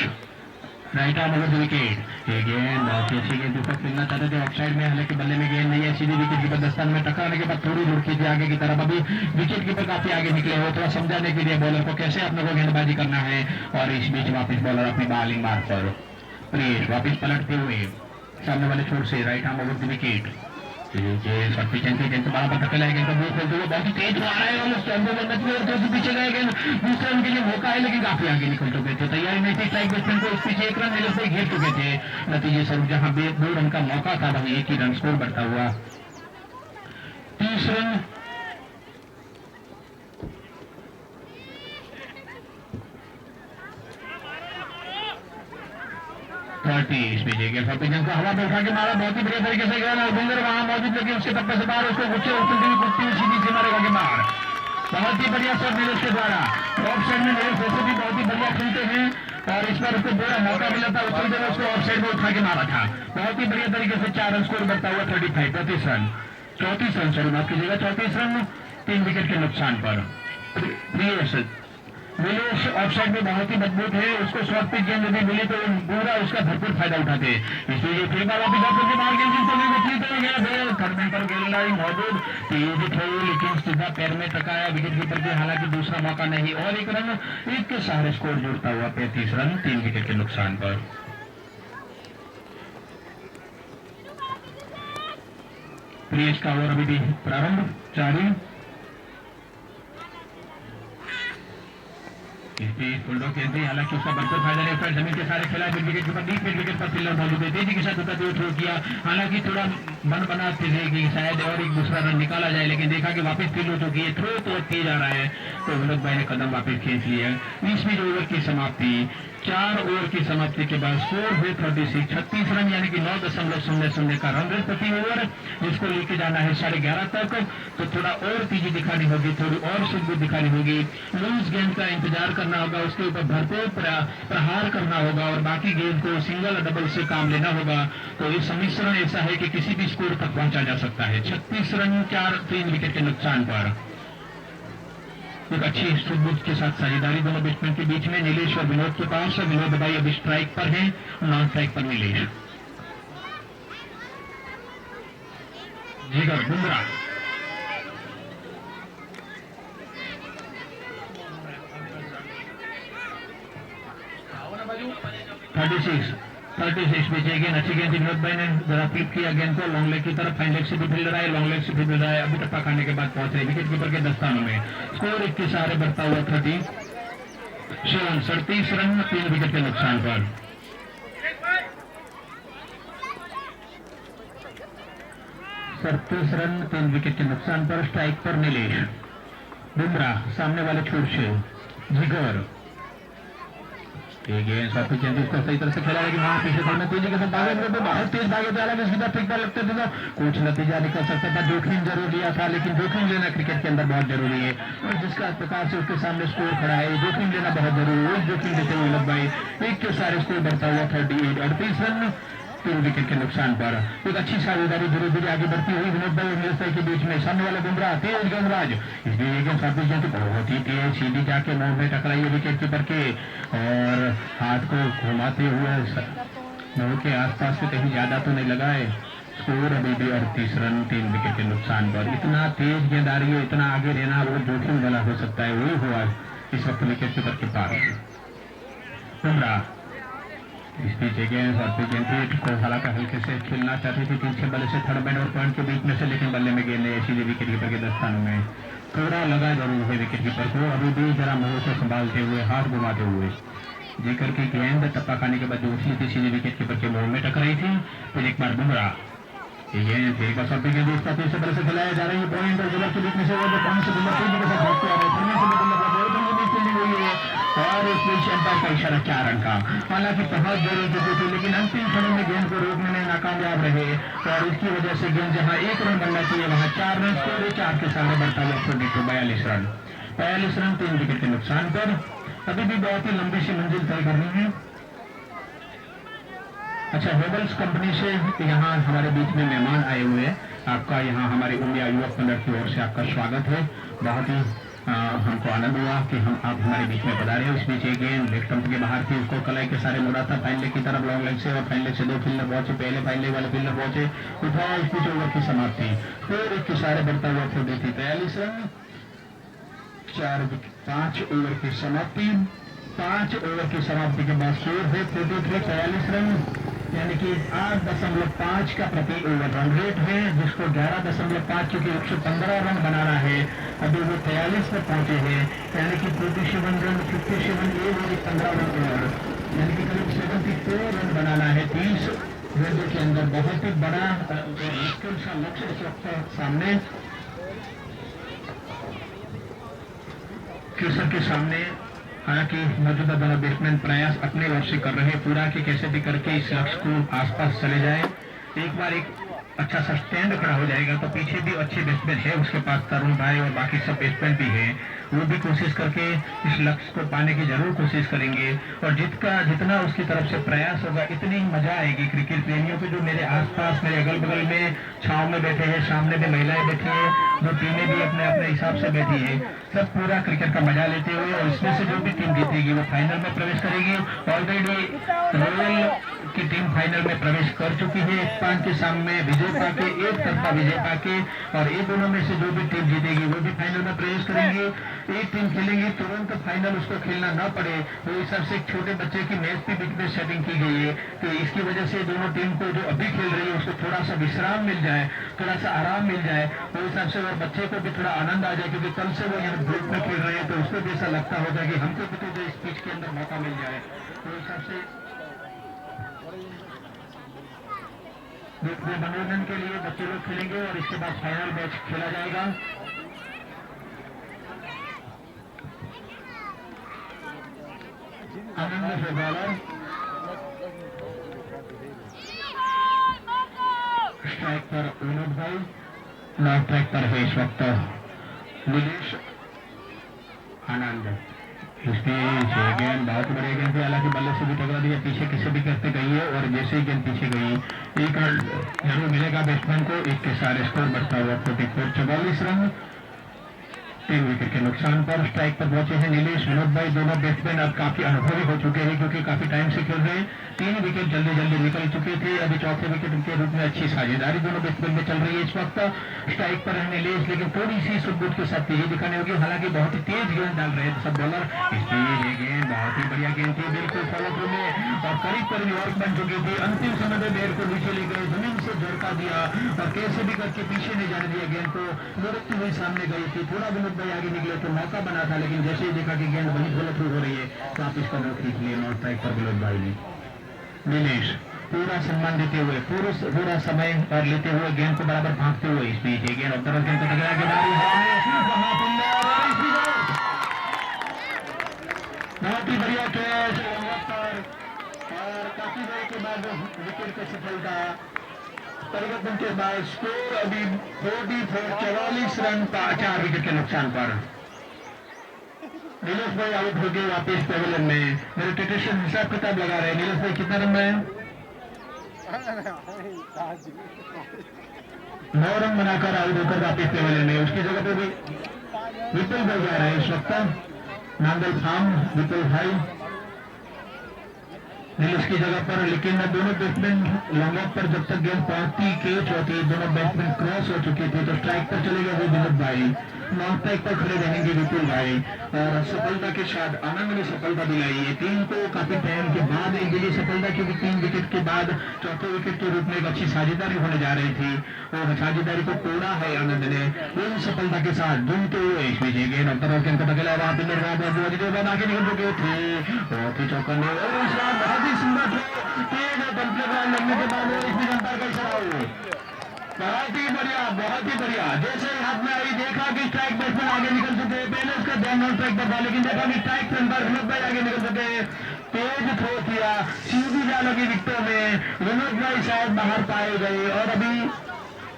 A: right arm over the wicket. ये गेंद बहुत ही अच्छी गेंद ऊपर खेलना चाहते थे ऑफसाइड में, हालांकि बल्ले में गेंद नहीं है। सीधी विकेट कीपर दस्तान में टकराने के बाद थोड़ी लुढ़की थी आगे की तरफ। अभी विकेट कीपर काफी आगे निकले हो, थोड़ा समझाने के लिए बॉलर को कैसे अपने को गेंदबाजी करना है। और इस बीच वापिस बॉलर अपनी बॉलिंग मार पर प्रियेश वापिस पलटते हुए सामने वाले छोर से right arm over the wicket. तुम्हारा पता चला है बहुत ही तेज आ रहा है, पीछे गए दूसरे रन के लिए मौका है, लेकिन काफी आगे निकल चुके थे। तैयारी नहीं थी स्ट्राइक बैट्समैन को, इस पीछे एक रन मिले से घेर चुके थे। नतीजे स्वरूप जहां 2 रन का मौका था वहीं एक ही रन स्कोर बढ़ता हुआ 30 रन। इस बीच का हवा में उठा के मारा, बहुत ही बढ़िया तरीके से गया। बंदर वहां मौजूद, लेकिन उसके टप्पे से बाहर उसको गुच्छे उछलती हुई कुत्ती हुई सीधी से मारेगा के बाहर। बहुत ही बढ़िया शॉट नीरज के द्वारा। ऑफ साइड में नीरज वैसे भी बहुत ही बढ़िया खेलते हैं और इस बार उसको बड़ा मौका मिला था, उछलते हुए उसको ऑफ साइड में उठा के मारा था। बहुत ही बढ़िया तरीके से 4 रन स्कोर बढ़ता हुआ 35 34 रन 34 रन सॉरी माफ कीजिएगा 34 रन 3 विकेट के नुकसान पर। नीलेश ऑफसाइड में बहुत ही मजबूत है, उसको शॉर्ट पिच गेंद यदि मिली तो पूरा उसका भरपूर फायदा उठाते। इसलिए फिर बार वापस के बाहर गेंद पर गेंदबाजी मौजूद तेज थे, लेकिन सीधा पैर में टकराया विकेट कीपर के। हालांकि दूसरा मौका नहीं और एक रन, एक के सहारे स्कोर जुड़ता हुआ 35 रन 3 विकेट के नुकसान पर। प्रियेश का ओवर अभी भी प्रारंभ जारी। हालांकि उसका भरपूर फायदा नहीं उठा, जमीन के सारे खिलाड़ी विकेट के ऊपर डीप विकेट पर फील्डर मौजूद है, तेजी के साथ उतरते हुए थ्रो किया। हालांकि थोड़ा मन बनाते थे कि शायद और एक दूसरा रन निकाला जाए, लेकिन देखा कि वापस फील्ड हो चुकी है, थ्रो तो तेज आ रहा है, तो विनोद भाई ने कदम वापस खींच लिया। 20वीं ओवर की समाप्ति, 4 ओवर की समाप्ति के बाद स्कोर हुए 36 रन, यानी कि 9.00 का रन रेट प्रति ओवर, जिसको लेके जाना है 11:30 तक। तो थोड़ा और तेजी दिखानी होगी, थोड़ी और सुबह दिखानी होगी, लूज गेंद का इंतजार करना होगा, उसके ऊपर भरपूर प्रहार करना होगा और बाकी गेंद को सिंगल और डबल से काम लेना होगा। तो ये सम्मिश्रण ऐसा है कि किसी भी स्कोर तक पहुंचा जा सकता है। 36 रन 3 विकेट के नुकसान पर एक अच्छी सुबुत के साथ साझेदारी दोनों बैट्समैन के बीच में। नीलेश और विनोद के पास, विनोद भाई अभी स्ट्राइक पर हैं, नॉन स्ट्राइक पर नीलेश। जिगर बुमराह 36 पीछे गेंद, अच्छी गेंद विनोद भाई ने जरा फ्लिप किया गेंद को लॉन्ग लेग की तरफ। फाइन लेग से भी फील्डर आए, लॉन्ग लेग से फील्डर आए, अभी टप्पा खाने के बाद पहुंच रहे विकेट कीपर के दस्तानों में। स्कोर 1 के सहारे बढ़ता हुआ 37 रन 3 विकेट के नुकसान पर। सत्तीस रन 3 विकेट के नुकसान पर। स्ट्राइक पर नीलेश। बुमराह सामने वाले छोर से जिगर, उसको सही तरह से खेला, लेकिन वहां पीछे से तेजी के साथ भागे, बहुत तेज भागे थे, सीधा फिक्का लगते थे तो कुछ नतीजा निकल सकता था। जोखिम जरूर लिया था, लेकिन जोखिम लेना क्रिकेट के अंदर बहुत जरूरी है और जिसका प्रकार से उसके सामने स्कोर खड़ा है, जोखिम लेना बहुत जरूरी है। जोखिम लेते हुए विनोद भाई 1 के सारे स्कोर बढ़ता हुआ 38 रन 3 विकेट के नुकसान पर। एक अच्छी साझेदारी धीरे धीरे आगे बढ़ती हुई विनोद भाई और नीरज भाई के बीच में। सामने वाला बुमराह तेज गेंदबाज, इसलिए बहुत ही तेज सीधी जाके मुंह में टकराई विकेट कीपर के और हाथ को घुमाते हुए मुंह के आसपास से कहीं ज्यादा तो नहीं लगाए। स्कोर अभी भी 38 रन 3 विकेट के नुकसान पर। इतना तेज गेंद आ रही है, इतना आगे रहना वो जोखिम वाला हो सकता है, वही हुआ इस वक्त विकेट कीपर के पास। बुमराह इस पीछे गेंद को हालांकि हल्के से खेलना चाहती थी, पीछे बल्ले से थर्ड मैन और पॉइंट के बीच में से, लेकिन बल्ले में गेंद नहीं, सीधे विकेट कीपर के दस्तानों में। थोड़ा लगा जरूर है विकेट कीपर को, अभी भी जरा मुंह से संभालते हुए, हाथ घुमाते हुए। जिकर की गेंद टप्पा खाने के बाद जो उछली थी सीधे विकेट कीपर के मुंह में टकराई थी। फिर एक बार बुमराह गेंद फिर का शॉट गेंद उसका तीसरे बल्ले से खिलाया जा रहा है, पॉइंट और बल्ले के बीच में से वो पॉइंट से बल्ले तेजी के साथ भागते आ रहे हैं और इस बीच अंपायर का इशारा 4 रन का। हालांकि बहुत जरूरी चुके थे, लेकिन अंतिम समय में गेंद को रोकने में नाकामयाब रहे और इसकी वजह से गेंद जहां 1 रन बनना चाहिए वहां 4 रन स्कोर 4 के सामने बढ़ता हुआ 42 रन 3 विकेट के नुकसान पर। अभी भी बहुत ही लंबी सी मंजिल तय करनी है। अच्छा, हेवल्स कंपनी से यहाँ हमारे बीच में मेहमान आए हुए हैं, आपका यहाँ हमारे इंडिया युवक मंडल की ओर से आपका स्वागत है। बहुत ही हमको आनंद हुआ कि हम आप हमारे बीच में पधारे हो। इस बीच एक गेंद लेग स्टंप के बाहर थी, उसको कलाई के सारे मुड़ा था फाइन लेग की तरफ लॉन्ग लेग से, और फाइन लेग से 2 फील्डर पहुंचे, पहले फाइन लेग वाले फील्डर पहुंचे, उठाया। इस बीच ओवर की समाप्ति फिर एक इशारे बढ़ता हुआ फिर देती 43 रन, 5 ओवर की समाप्ति। 5 ओवर की समाप्ति के बाद स्कोर है 43 रन, यानी कि 8.5 का प्रति ओवर रन रेट है, जिसको 11.5 क्योंकि 115 रन बनाना है, अभी वो 43 में पहुंचे हैं, यानी कि 47 रन 57 ये वो 15 रन ओवर, यानी कि करीब 74 रन बनाना है 30 गेंदों के अंदर। बहुत ही बड़ा मुश्किल सा लक्ष्य इस वक्त सामने केसर के सामने। हालांकि मौजूदा दोनों बैट्समैन प्रयास अपने ओर से कर रहे हैं पूरा कि कैसे भी करके इस लक्ष्य को आसपास चले जाए। एक बार एक अच्छा सा स्टैंड खड़ा हो जाएगा तो पीछे भी अच्छे बैट्समैन है उसके पास, तरुण भाई और बाकी सब बैट्समैन भी है, वो भी कोशिश करके इस लक्ष्य को पाने की जरूर कोशिश करेंगे। और जितना उसकी तरफ से प्रयास होगा इतनी मजा आएगी क्रिकेट प्रेमियों को, जो मेरे आसपास मेरे अगल बगल में छांव में बैठे हैं, सामने भी महिलाएं बैठी हैं, जो टीमें भी अपने अपने हिसाब से बैठी है, सब पूरा क्रिकेट का मजा लेते हुए, और इसमें से जो भी टीम जीतेगी वो फाइनल में प्रवेश करेगी। ऑलरेडी रॉयल की टीम फाइनल में प्रवेश कर चुकी है, एक पान के सामने विजय पाके, एक तरफा विजय पाके, और ये दोनों में से जो भी टीम जीतेगी वो भी फाइनल में प्रवेश करेंगे। एक टीम खेलेंगी तुरंत फाइनल उसको खेलना न पड़े, तो इस हिसाब से एक छोटे बच्चे की मैच भी बीच में सेटिंग की गई है, तो इसकी वजह से दोनों टीम को जो अभी खेल रही है उसको थोड़ा सा विश्राम मिल जाए, थोड़ा सा आराम मिल जाए, तो इस हिसाब से वो बच्चे को भी थोड़ा आनंद आ जाए, क्योंकि कल से वो यहाँ ग्रुप में खेल रहे हैं, तो उसको भी ऐसा लगता होगा कि हमको भी तो इस पिच के अंदर मौका मिल जाए। तो इस हिसाब से मनोरंजन के लिए बच्चे लोग खेलेंगे और इसके बाद फाइनल मैच खेला जाएगा। आनंद है बॉलर, स्ट्राइक पर विनोद भाई, नॉन स्ट्राइक पर है इस वक्त नीलेश आनंद। इसमें गेंद बहुत बड़े गेंद थे, हालांकि बल्ले से भी टकरा दिया, पीछे किसे भी करते गई है, और जैसे ही गेंद पीछे गई एक जरूर मिलेगा बैट्समैन को। एक के सारे स्कोर बढ़ता हुआ 44 रन, 3 विकेट के नुकसान पर। स्ट्राइक पर पहुंचे हैं नीलेश विनोद भाई, दोनों बैट्समैन अब काफी अनुभवी हो चुके हैं क्योंकि काफी टाइम से खेल रहे हैं। 3 विकेट जल्दी जल्दी निकल चुके थे, अभी चौथे विकेट के रूप में अच्छी साझेदारी दोनों बैट्समैन में चल रही है इस वक्त। स्ट्राइक पर है नीलेश, लेकिन थोड़ी सी सुबुत के साथ तेजी दिखानी होगी, हालांकि बहुत ही तेज गेंद डाल रहे हैं सब बॉलर। इसलिए गेंद बहुत ही बढ़िया गेंद थी, बिल्कुल फॉलो थ्रू में, और करीब करीब वर्क बन चुकी थी। अंतिम समय में बैट को नीचे ले गए, जमीन से झटका दिया और कैसे भी करके पीछे नहीं जाने दिया, गेंद को लुढ़कती हुई सामने गई थी। थोड़ा विनोद भाई आगे निकले तो मौका बना था, लेकिन जैसे ही देखा कि गेंद वहीं फॉलो थ्रू हो रही है तो आप इसका नोट खींच लिए। नॉट स्ट्राइक पर विनोद भाई ने नीलेश पूरा सम्मान देते हुए पूरा समय और लेते हुए गेंद को बराबर भागते हुए इस बीच गेंद और तरफ गेंद को टकरा के बहुत ही बढ़िया कैच और काफी देर के बाद विकेट की सफलता। परिवर्तन के बाद स्कोर अभी 44 रन, 4 विकेट के नुकसान पर। नीलेश भाई आउट हो गए वापिस पेविलियन में। मेरे टेटेशन हिसाब किताब लगा रहे हैं, नीलेश भाई कितना रन में 9 रन बनाकर आउट होकर वापिस पेविलियन में। उसकी जगह पे भी विपुल भाई जा रहे हैं इस वक्त, नांगल फार्म विपुल भाई नीलेश की जगह पर। लेकिन दोनों बैट्समैन लॉन्ग ऑफ पर जब तक गेंद पहुंचती कैच होती, दोनों बैट्समैन क्रॉस हो चुके थे, तो स्ट्राइक पर चले गए विनोद भाई, नॉन स्ट्राइक पर खड़े रहेंगे विपुल भाई। और सफलता के साथ आनंद ने सफलता दिलाई है टीम को काफी टाइम के बाद एक बड़ी सफलता, क्योंकि 3 विकेट के बाद चौथे विकेट के रूप में एक अच्छी साझेदारी होने जा रही थी और साझेदारी को तोड़ा है आनंद ने। उन सफलता के साथ झूमते हुए इस बीच गेंद अंतर और गेंद पकड़ा वहां पर निर्वाद आगे निकल चुके थे, बहुत ही चौकन्ने और इस बार बहुत ही सुंदर तेज लगने के बाद इसमें अंतर का इशारा, बहुत ही बढ़िया। जैसे हाथ में आई देखा कि स्ट्राइक बैट्समैन आगे निकल चुके हैं, पहले उसका ध्यान नॉन स्ट्राइक पर था, लेकिन देखा कि स्ट्राइक से अंदर विनोद भाई आगे निकल चुके हैं, तेज थ्रो किया, सीधी जा लगी विकेटों में, विनोद भाई शायद बाहर पाए गए और अभी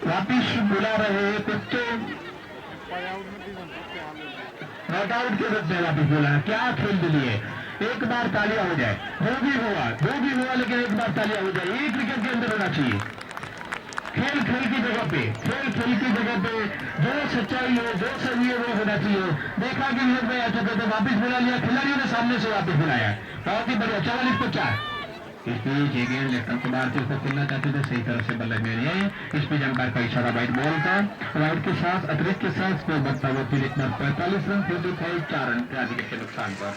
A: वापिस बुला रहे कुछ तो नॉट आउट के रूप में वापिस बुला। क्या खेल दिलिए, एक बार तालियां हो जाए, जो भी हुआ लेकिन एक बार तालियां हो जाए, एक विकेट के अंदर होना चाहिए। खेल खेल की जगह पे जो सच्चाई है, जो सही है, वो होना चाहिए। देखा कि विनोद भाई आ चुके थे, वापिस बुला लिया, खिलाड़ियों ने सामने से वापिस बुलाया, बहुत ही बढ़िया। 44-50 इस बीच ये गेंद लेफ्ट को मारते उसको खेलना चाहते थे, सही तरह से बल्ले में नहीं आई। इस बीच अंपायर का इशारा वाइट बॉल का, वाइट के साथ अतिरिक्त के साथ स्कोर बढ़ता हुआ 45 रन 4 रन आदि के नुकसान पर।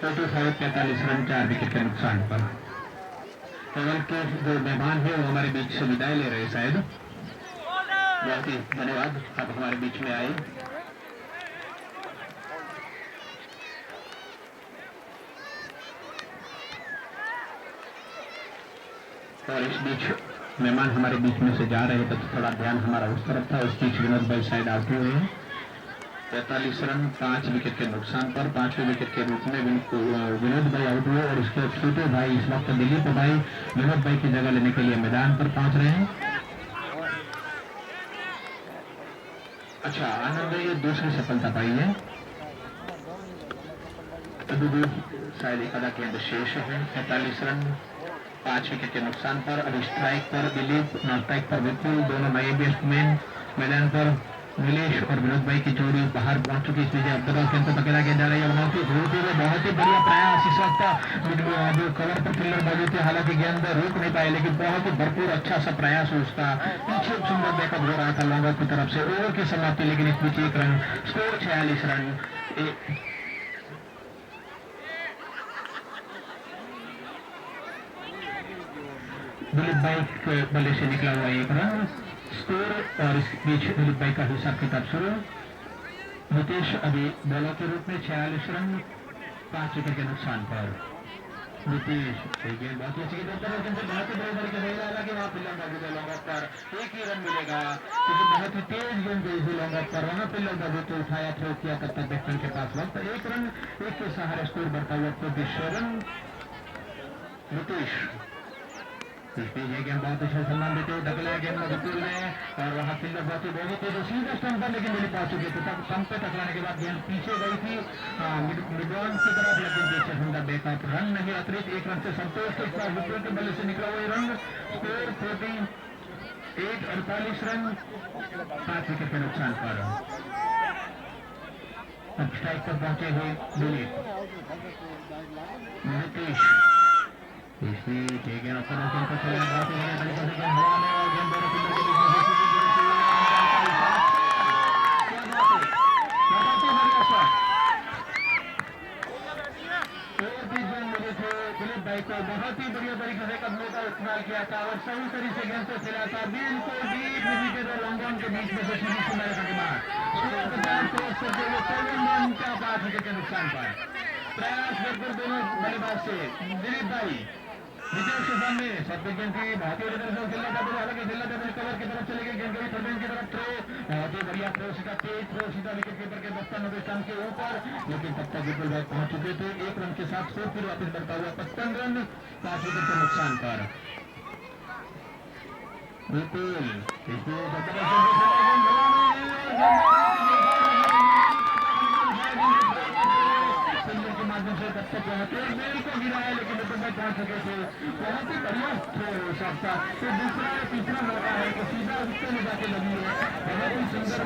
A: टोटल 45 रन 4 विकेट के नुकसान पर। केवल के जो मेहमान है वो हमारे बीच से विदाई ले रहे हैं शायद। बहुत ही धन्यवाद आप हमारे बीच में आए। और इस बीच मेहमान हमारे बीच में से जा रहे थे तो थोड़ा ध्यान हमारा उस तरफ था। इस बीच विनोद भाई साइड आउट हुए हैं 45 रन 5 विकेट के नुकसान पर। 5वें विकेट के रूप में विनोद भाई आउट हुए और उसके छोटे भाई इस वक्त दिलीप भाई विनोद भाई की जगह लेने के लिए मैदान पर पहुंच रहे हैं। अच्छा, आनंद ये दूसरी सफलता पाई है। अभी भी शायद एक आधा गेंद शेष है। 45 रन 5 विकेट के नुकसान पर। अभी स्ट्राइक पर दिलीप, नॉन स्ट्राइक पर विपुल, दोनों नए बैट्समैन मैदान पर। नीलेश और विनोद भाई की जोड़ी बाहर पहुंच चुकी। इस बीच अब्दुल्ला के अंदर पकड़ा गेंद जा रही है, बहुत ही बढ़िया प्रयास इस वक्त जो कवर पर फील्डर मौजूद थे, हालांकि गेंद रोक नहीं पाए, लेकिन बहुत ही भरपूर अच्छा सा प्रयास है उसका। पीछे सुंदर बैकअप हो रहा था लॉन्गर की तरफ से। ओवर की समाप्ति, लेकिन इस बीच 1 रन, स्कोर 46 रन। दिलीप भाई के बल्ले से निकला हुआ 1 रन स्कोर। और इस बीच दिलीप भाई का हिसाब किताब शुरू। नितेश अभी बॉलर के रूप में 46 रन 5 विकेट के नुकसान पर। नितेश गेंद बहुत ही अच्छी गेंद बहुत ही बड़ी के लगा कि वहाँ फील्डर मौजूद है लॉन्ग ऑफ पर, 1 ही रन मिलेगा क्योंकि बहुत ही तेज गेंद गई थी लॉन्ग ऑफ पर। वहाँ फील्डर मौजूद थे, उठाया, थ्रो किया, तब तक बैट्समैन के पास वक्त 1 रन 1 के सहारे स्कोर बढ़ता हुआ 26 रन। नितेश गेंद बहुत अच्छा सम्मान देते हुए ढकला गेंद में विपुल ने, और वहाँ फील्डर बहुत ही सीधा स्टंप पर लेकिन मिली पहुंच चुके थे। तब स्टंप पे टकराने के बाद गेंद पीछे गई थी मिडॉन की तरफ, लेकिन पीछे सुंदर बैकअप रन नहीं। अतिरिक्त 1 रन से संतोष के साथ विपुल के बल्ले से निकला हुआ रन। स्कोर 48 रन 5 विकेट के नुकसान पर। अब स्ट्राइक पर पहुंचे हुए दिलीप, नितेश बहुत ही बढ़िया तरीके से कदमों का इस्तेमाल किया था और सही तरीके से गेंद को खेला था, बिल्कुल डीप विकेट और लॉन्ग ऑन के बीच में से सीधी सी मारे के बाद 5 विकेट के नुकसान पर। प्रयास बिल्कुल दोनों बल्लेबाज से दिलीप भाई नितेश के सामने सबसे गेंद की बहुत ही बढ़िया तरह से खेलना था, हालांकि खेलना था कवर की तरफ चले गए, गेंद गई थर्ड की तरफ थ्रो, बहुत ही बढ़िया थ्रो, सीधा तेज थ्रो, सीधा विकेट कीपर के 92 स्टंप के ऊपर, लेकिन तब तक विपुल भाई पहुंच चुके थे। 1 रन के साथ स्कोर फिर वापस बढ़ता हुआ 55 रन 5 विकेट के नुकसान पर। विपुल के माध्यम से तब तक को गिराया, लेकिन विपुल भाई पहुंच चुके थे। बहुत ही बढ़िया थ्रो सकता, तो दूसरा या तीसरा मौका है कि सीधा उसको ले जाके लगी है। बहुत ही सुंदर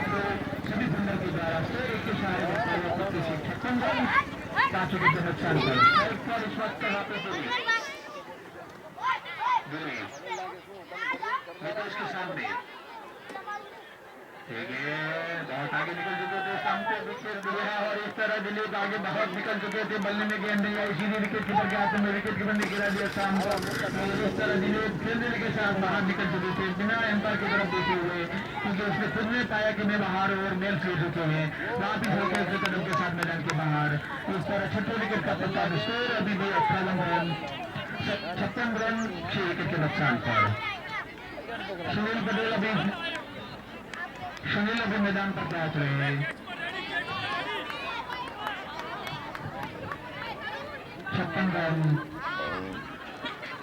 A: थ्रो सभी फील्डर के द्वारा स्कोर 1 के सहारे बढ़ता हुआ 56 रन 5 विकेट के नुकसान पर। इस वक्त नितेश के सामने बहुत आगे निकल चुके थे, सामने विकेट दिया और इस तरह दिलीप आगे बहुत निकल चुके थे, बल्ले में गेंद नहीं आई, सीधी विकेट कीपर के हाथों में विकेट कीपर ने गिरा दिया शाम को। इस तरह दिलीप खेलने के साथ बाहर निकल चुके थे बिना एम्पायर की तरफ देखे हुए, क्योंकि उसने खुद ने पाया कि मैं बाहर और मेल खेल चुके हैं, वापिस होकर एक कदम के साथ मैदान के बाहर। इस तरह 6 विकेट का प्रताप स्कोर अभी भी 58 रन 56 रन 6 विकेट के नुकसान पर। सुनील अभी मैदान पर पहुंच रहे हैं। 56 रन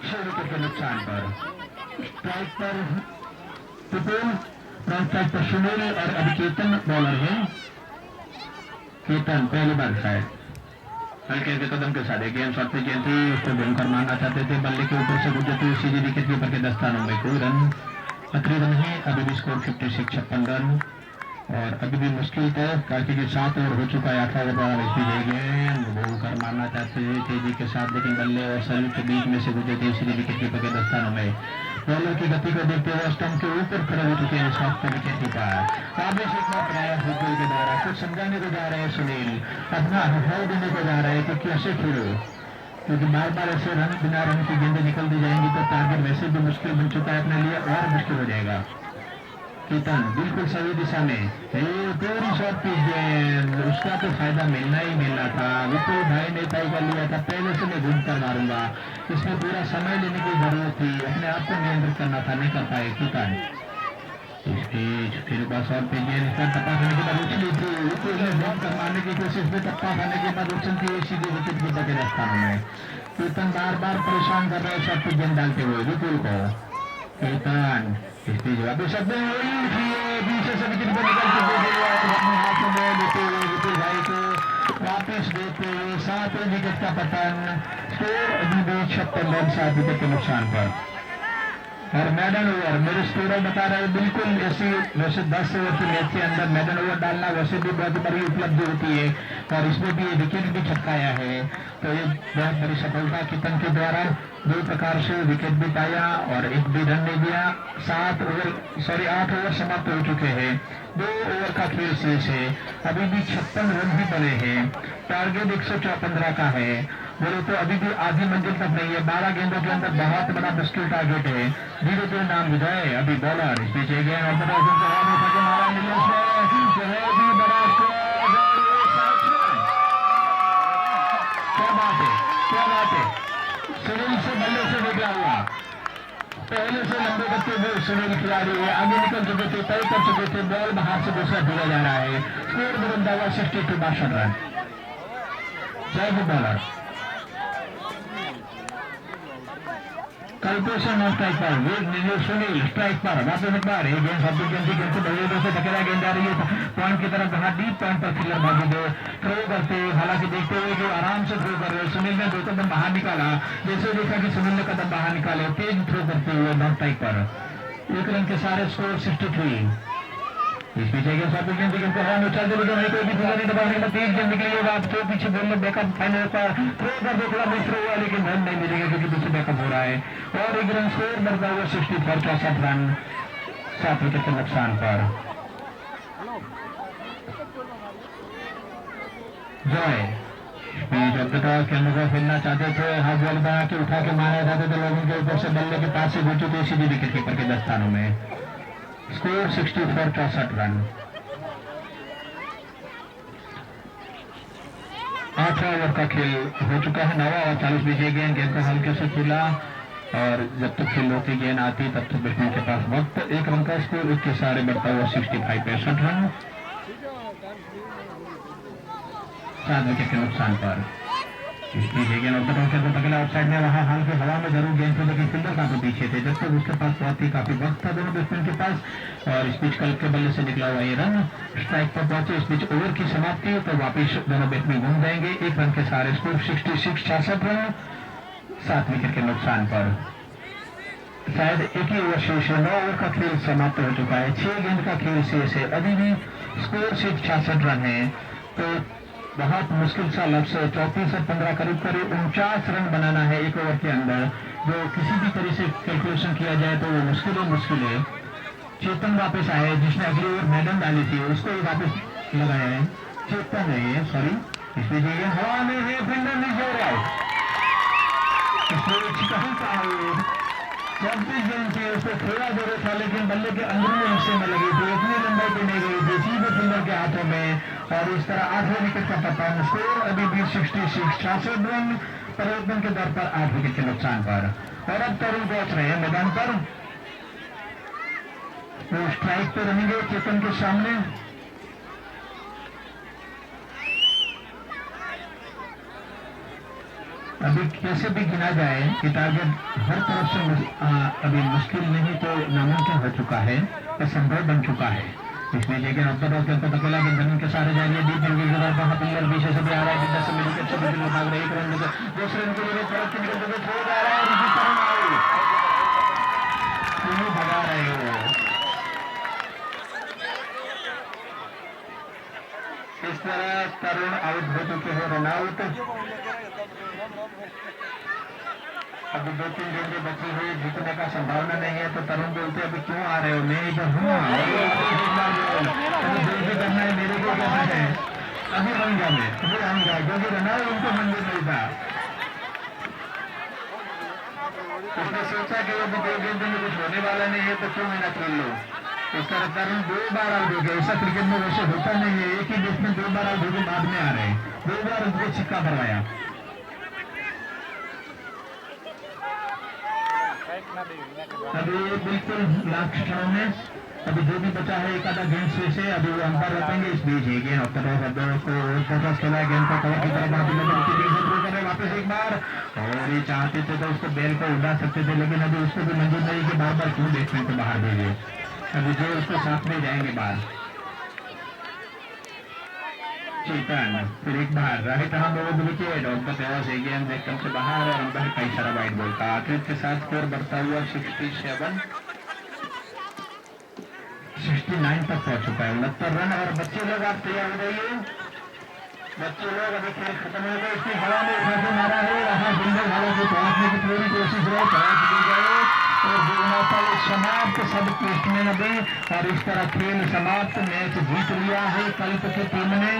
A: 6 विकेट के नुकसान पर। स्ट्राइक पर विपुल, नॉन स्ट्राइक पर सुनील और अभी केतन बॉलर है। केतन पहली बार शायद हल्के हल्के कदम के साथ गेंद शॉट पे गेंद थी, उसको घूमकर मारना चाहते थे, बल्ले के ऊपर से गुजरती हुई सीधी विकेट कीपर के दस्तानों में कोई रन तकरीबन है। अभी भी स्कोर 56 रन और अभी भी मुश्किल था क्योंकि 7 ओवर हो चुका है। 18 ओवर गेंद घूमकर मारना चाहते थे तेजी के साथ, लेकिन बल्ले और सैल्यूट के बीच में से गुजरती हुई सीधी विकेट कीपर के दस्तानों में। बॉलर की गति को देखते हुए स्टंप के ऊपर खड़े हो चुके हैं शॉट पर विकेट कीपर। आवेश इतना प्रयास फुटबॉल के द्वारा कुछ समझाने को जा रहे हैं सुनील, अपना अनुभव देने को जा रहे हैं कि कैसे खेलो, क्योंकि बार बार ऐसे रन बिना रन की गेंदें निकल दी जाएंगी तो टारगेट वैसे भी मुश्किल बन चुका है अपने लिए और मुश्किल हो जाएगा। केतन बिल्कुल सही दिशा में पूरी शॉट की गेंद, उसका तो फायदा मिलना ही मिलना था। विपुल भाई ने तय कर लिया था पहले से मैं घूम कर मारूंगा, इसमें पूरा समय लेने की जरूरत थी, अपने आप को नियंत्रित करना था, नहीं कर पाए केतन। फिर बस और पे गेंद पर टप्पा खाने के बाद उछली थी, विपुल ने घूम कर मारने की कोशिश में टप्पा खाने के बाद उछलती हुई सीधे विकेट कीपर के दस्तानों में। केतन बार बार परेशान कर रहे हैं शॉट पे गेंद डालते हुए विपुल को। केतन इसकी जवाब शब्द पीछे से विकेट पर निकल चुके थे और अपने हाथों में लेते हुए विपुल भाई को वापस देते हुए 7 विकेट का पतन। स्कोर अभी भी 56 रन 7 विकेट के नुकसान पर। और मैडन ओवर मेरे स्कोर बता रहे हैं बिल्कुल ऐसी, वैसे 10 ओवर के मैच के अंदर मैडन ओवर डालना वैसे भी बहुत बड़ी उपलब्धि होती है और इसमें भी विकेट भी छटकाया है, तो ये बहुत बड़ी सफलता केतन के द्वारा। 2 प्रकार से विकेट भी पाया और एक भी रन नहीं दिया। 8 ओवर समाप्त हो चुके हैं, 2 ओवर का खेल शेष है, अभी भी 56 रन भी बने हैं, टारगेट 115 का है। बोले तो अभी भी आधी मंजिल तक नहीं है, 12 गेंदों के अंदर बहुत बड़ा मुश्किल टारगेट है। धीरे नाम विजय अभी बॉलर इस पीछे गए और बड़ा क्या बात है सुनील से बल्ले से निकला हुआ, पहले से लंबे गत्ते में सुनील खिलाड़ी है, आगे निकल चुके थे, तय कर चुके थे, बॉल बाहर से दूसरा भेजा जा रहा है। स्कोर बुलंदा हुआ 62 रन। जय हो बॉलर कल्पेशन नॉन स्ट्राइक पर, सुनील स्ट्राइक पर वापस एक बार गेंद शब्द गेंद से बल्ले से धकेला गेंद आ रही है पॉइंट की तरफ, बाहर डीप पॉइंट पर फिलर भागी दो थ्रो करते, हालांकि देखते हुए कि आराम से थ्रो कर रहे हैं। सुनील ने 2 कदम बाहर निकाला, जैसे देखा कि सुनील ने कदम बाहर निकाले, तेज थ्रो करते हुए नॉन स्ट्राइक पर 1 रन के सारे स्कोर 63। इस पीछे के साथ गेंद को हवा में उछाल दे, नहीं कोई भी फिलर नहीं दबाने में तेज गेंद निकली होगा, आप तो पीछे बोल में बैकअप फाइनल पर थ्रो कर दो, थोड़ा मिस हुआ लेकिन रन नहीं मिलेगा क्योंकि पीछे बैकअप हो रहा है। और 1 रन स्कोर बढ़ता हुआ 64 रन 7 विकेट के नुकसान पर। जय केंद्र को खेलना चाहते थे, हाथ बॉल बना के उठा के मारना चाहते थे, लोगों के ऊपर से बल्ले के पास से गुजरते थे सीधे विकेट कीपर के दस्तानों में। Score 64 run. 8 ओवर का खेल हो चुका है, 9 ओवर 40 बीजे गेंद को हल्के से खेला और जब तक खेल होती गेंद आती तब तक बैट्समैन के पास वक्त 1 रन का स्कोर, इसके सारे बढ़ता हुआ 65 रन 7 विकेट के नुकसान पर। इसलिए गेंद पकड़ा आउटसाइड में, वहां हाल के हवा में जरूर गेंद थे लेकिन फील्डर काफी पीछे थे, जब तक उसके पास बहुत ही काफी वक्त था दोनों बैट्समैन के पास। और इस बीच कल के बल्ले से निकला हुआ ये रन स्ट्राइक पर पहुंचे। इस बीच ओवर की समाप्ति तो वापिस दोनों बैट्समैन घूम जाएंगे। 1 रन के सारे स्कोर 66 रन 7 विकेट के नुकसान पर। शायद एक ही ओवर शेष है, 9 ओवर का खेल समाप्त हो चुका है, 6 गेंद का खेल शेष है, अभी भी स्कोर 66 रन है। तो बहुत मुश्किल सा लक्ष्य है, 34 से 15 करीब 49 रन बनाना है 1 ओवर के अंदर, जो किसी भी तरह से कैलकुलेशन किया जाए तो वो मुश्किल है। चेतन वापस आए, जिसने अगली ओवर मैडन डाली थी उसको ही वापस लगाया है, चेतन है सॉरी, इसलिए हवा में है, फील्डर नहीं हो रहा है, उसको थोड़ा जोर था लेकिन बल्ले के अंदरूनी हिस्से में लगी थी, इतनी लंबाई पे नहीं गई थी, सीधे फील्डर के हाथों में और इस तरह 8वें विकेट का पतन। स्कोर अभी भी 66 रन परिवर्तन के दर पर 8 विकेट के नुकसान पर। और अब तरुण पहुंच रहे हैं मैदान पर, वो स्ट्राइक पे रहेंगे चेतन के सामने। अभी कैसे भी गिना जाए कि टारगेट हर तरफ से अभी मुश्किल नहीं तो नामुमकिन हो चुका है, असंभव बन चुका है। इसलिए लेकिन अब तक अकेला जमीन के सारे जाएंगे, डीप पीछे से भी आ रहा है, अच्छे विकेट भाग रहे, 1 रन दूसरे रन के लिए परत निकल के छोड़ जा रहा है और इसी तरह क्यों भगा रहे हो? इस तरह तरुण आउट हो चुके हो, रन आउट। अभी 2-3 गेंदें बची हुई, जीतने का संभावना नहीं है, तो तरुण बोलते अभी क्यों आ रहे हो, मैं इधर हूँ, जल्दी करना है, मेरे को करना है, अभी आऊंगा मैं, अभी आऊंगा, क्योंकि रन आउट उनको मंजूर नहीं था। उसने सोचा कि अभी 2 गेंदों में कुछ होने वाला नहीं है, तो क्यों मेहनत कर लो। इस तरह तरुण 2 बार आउट हो गए। ऐसा क्रिकेट में वैसे होता नहीं है, एक ही बैट्समैन 2 बार आउट होकर बाद में आ रहे हैं, 2 बार उनको छिक्का भरवाया। अभी बिल्कुल लास्ट क्षणों में, अभी जो भी बचा है एक आधा गेंद से अभी वो अंपायर रखेंगे। इस बीच ये गेंद को खेला, गेंद को कवर की तरफ वापस एक बार, और ये चाहते थे तो उसको बेल को उड़ा सकते थे, लेकिन अभी उसको भी मंजूर नहीं कि बार बार क्यों बैट्समैन को बाहर भेजे। अभी जो उसको साथ में जाएंगे बाहर चेतन, फिर एक बार राहित विकेट और बस एक गेंद एकदम से बाहर और अंपायर का इशारा वाइड बॉल का। आखिर के साथ स्कोर बढ़ता हुआ 69 तक पहुंच चुका है, 69 रन। और बच्चे लोग आप तैयार हो जाइए, बच्चे लोग अभी खेल खत्म हो गए, इसकी हवा में उठा के मारा है, वहां बिल्कुल हवा से पहुंचने की पूरी कोशिश है, पहुंच भी गए और दोनों समाप्त, सब टेस्टमैन अभी, और इस तरह खेल समाप्त, मैच जीत लिया है कल्प की टीम ने।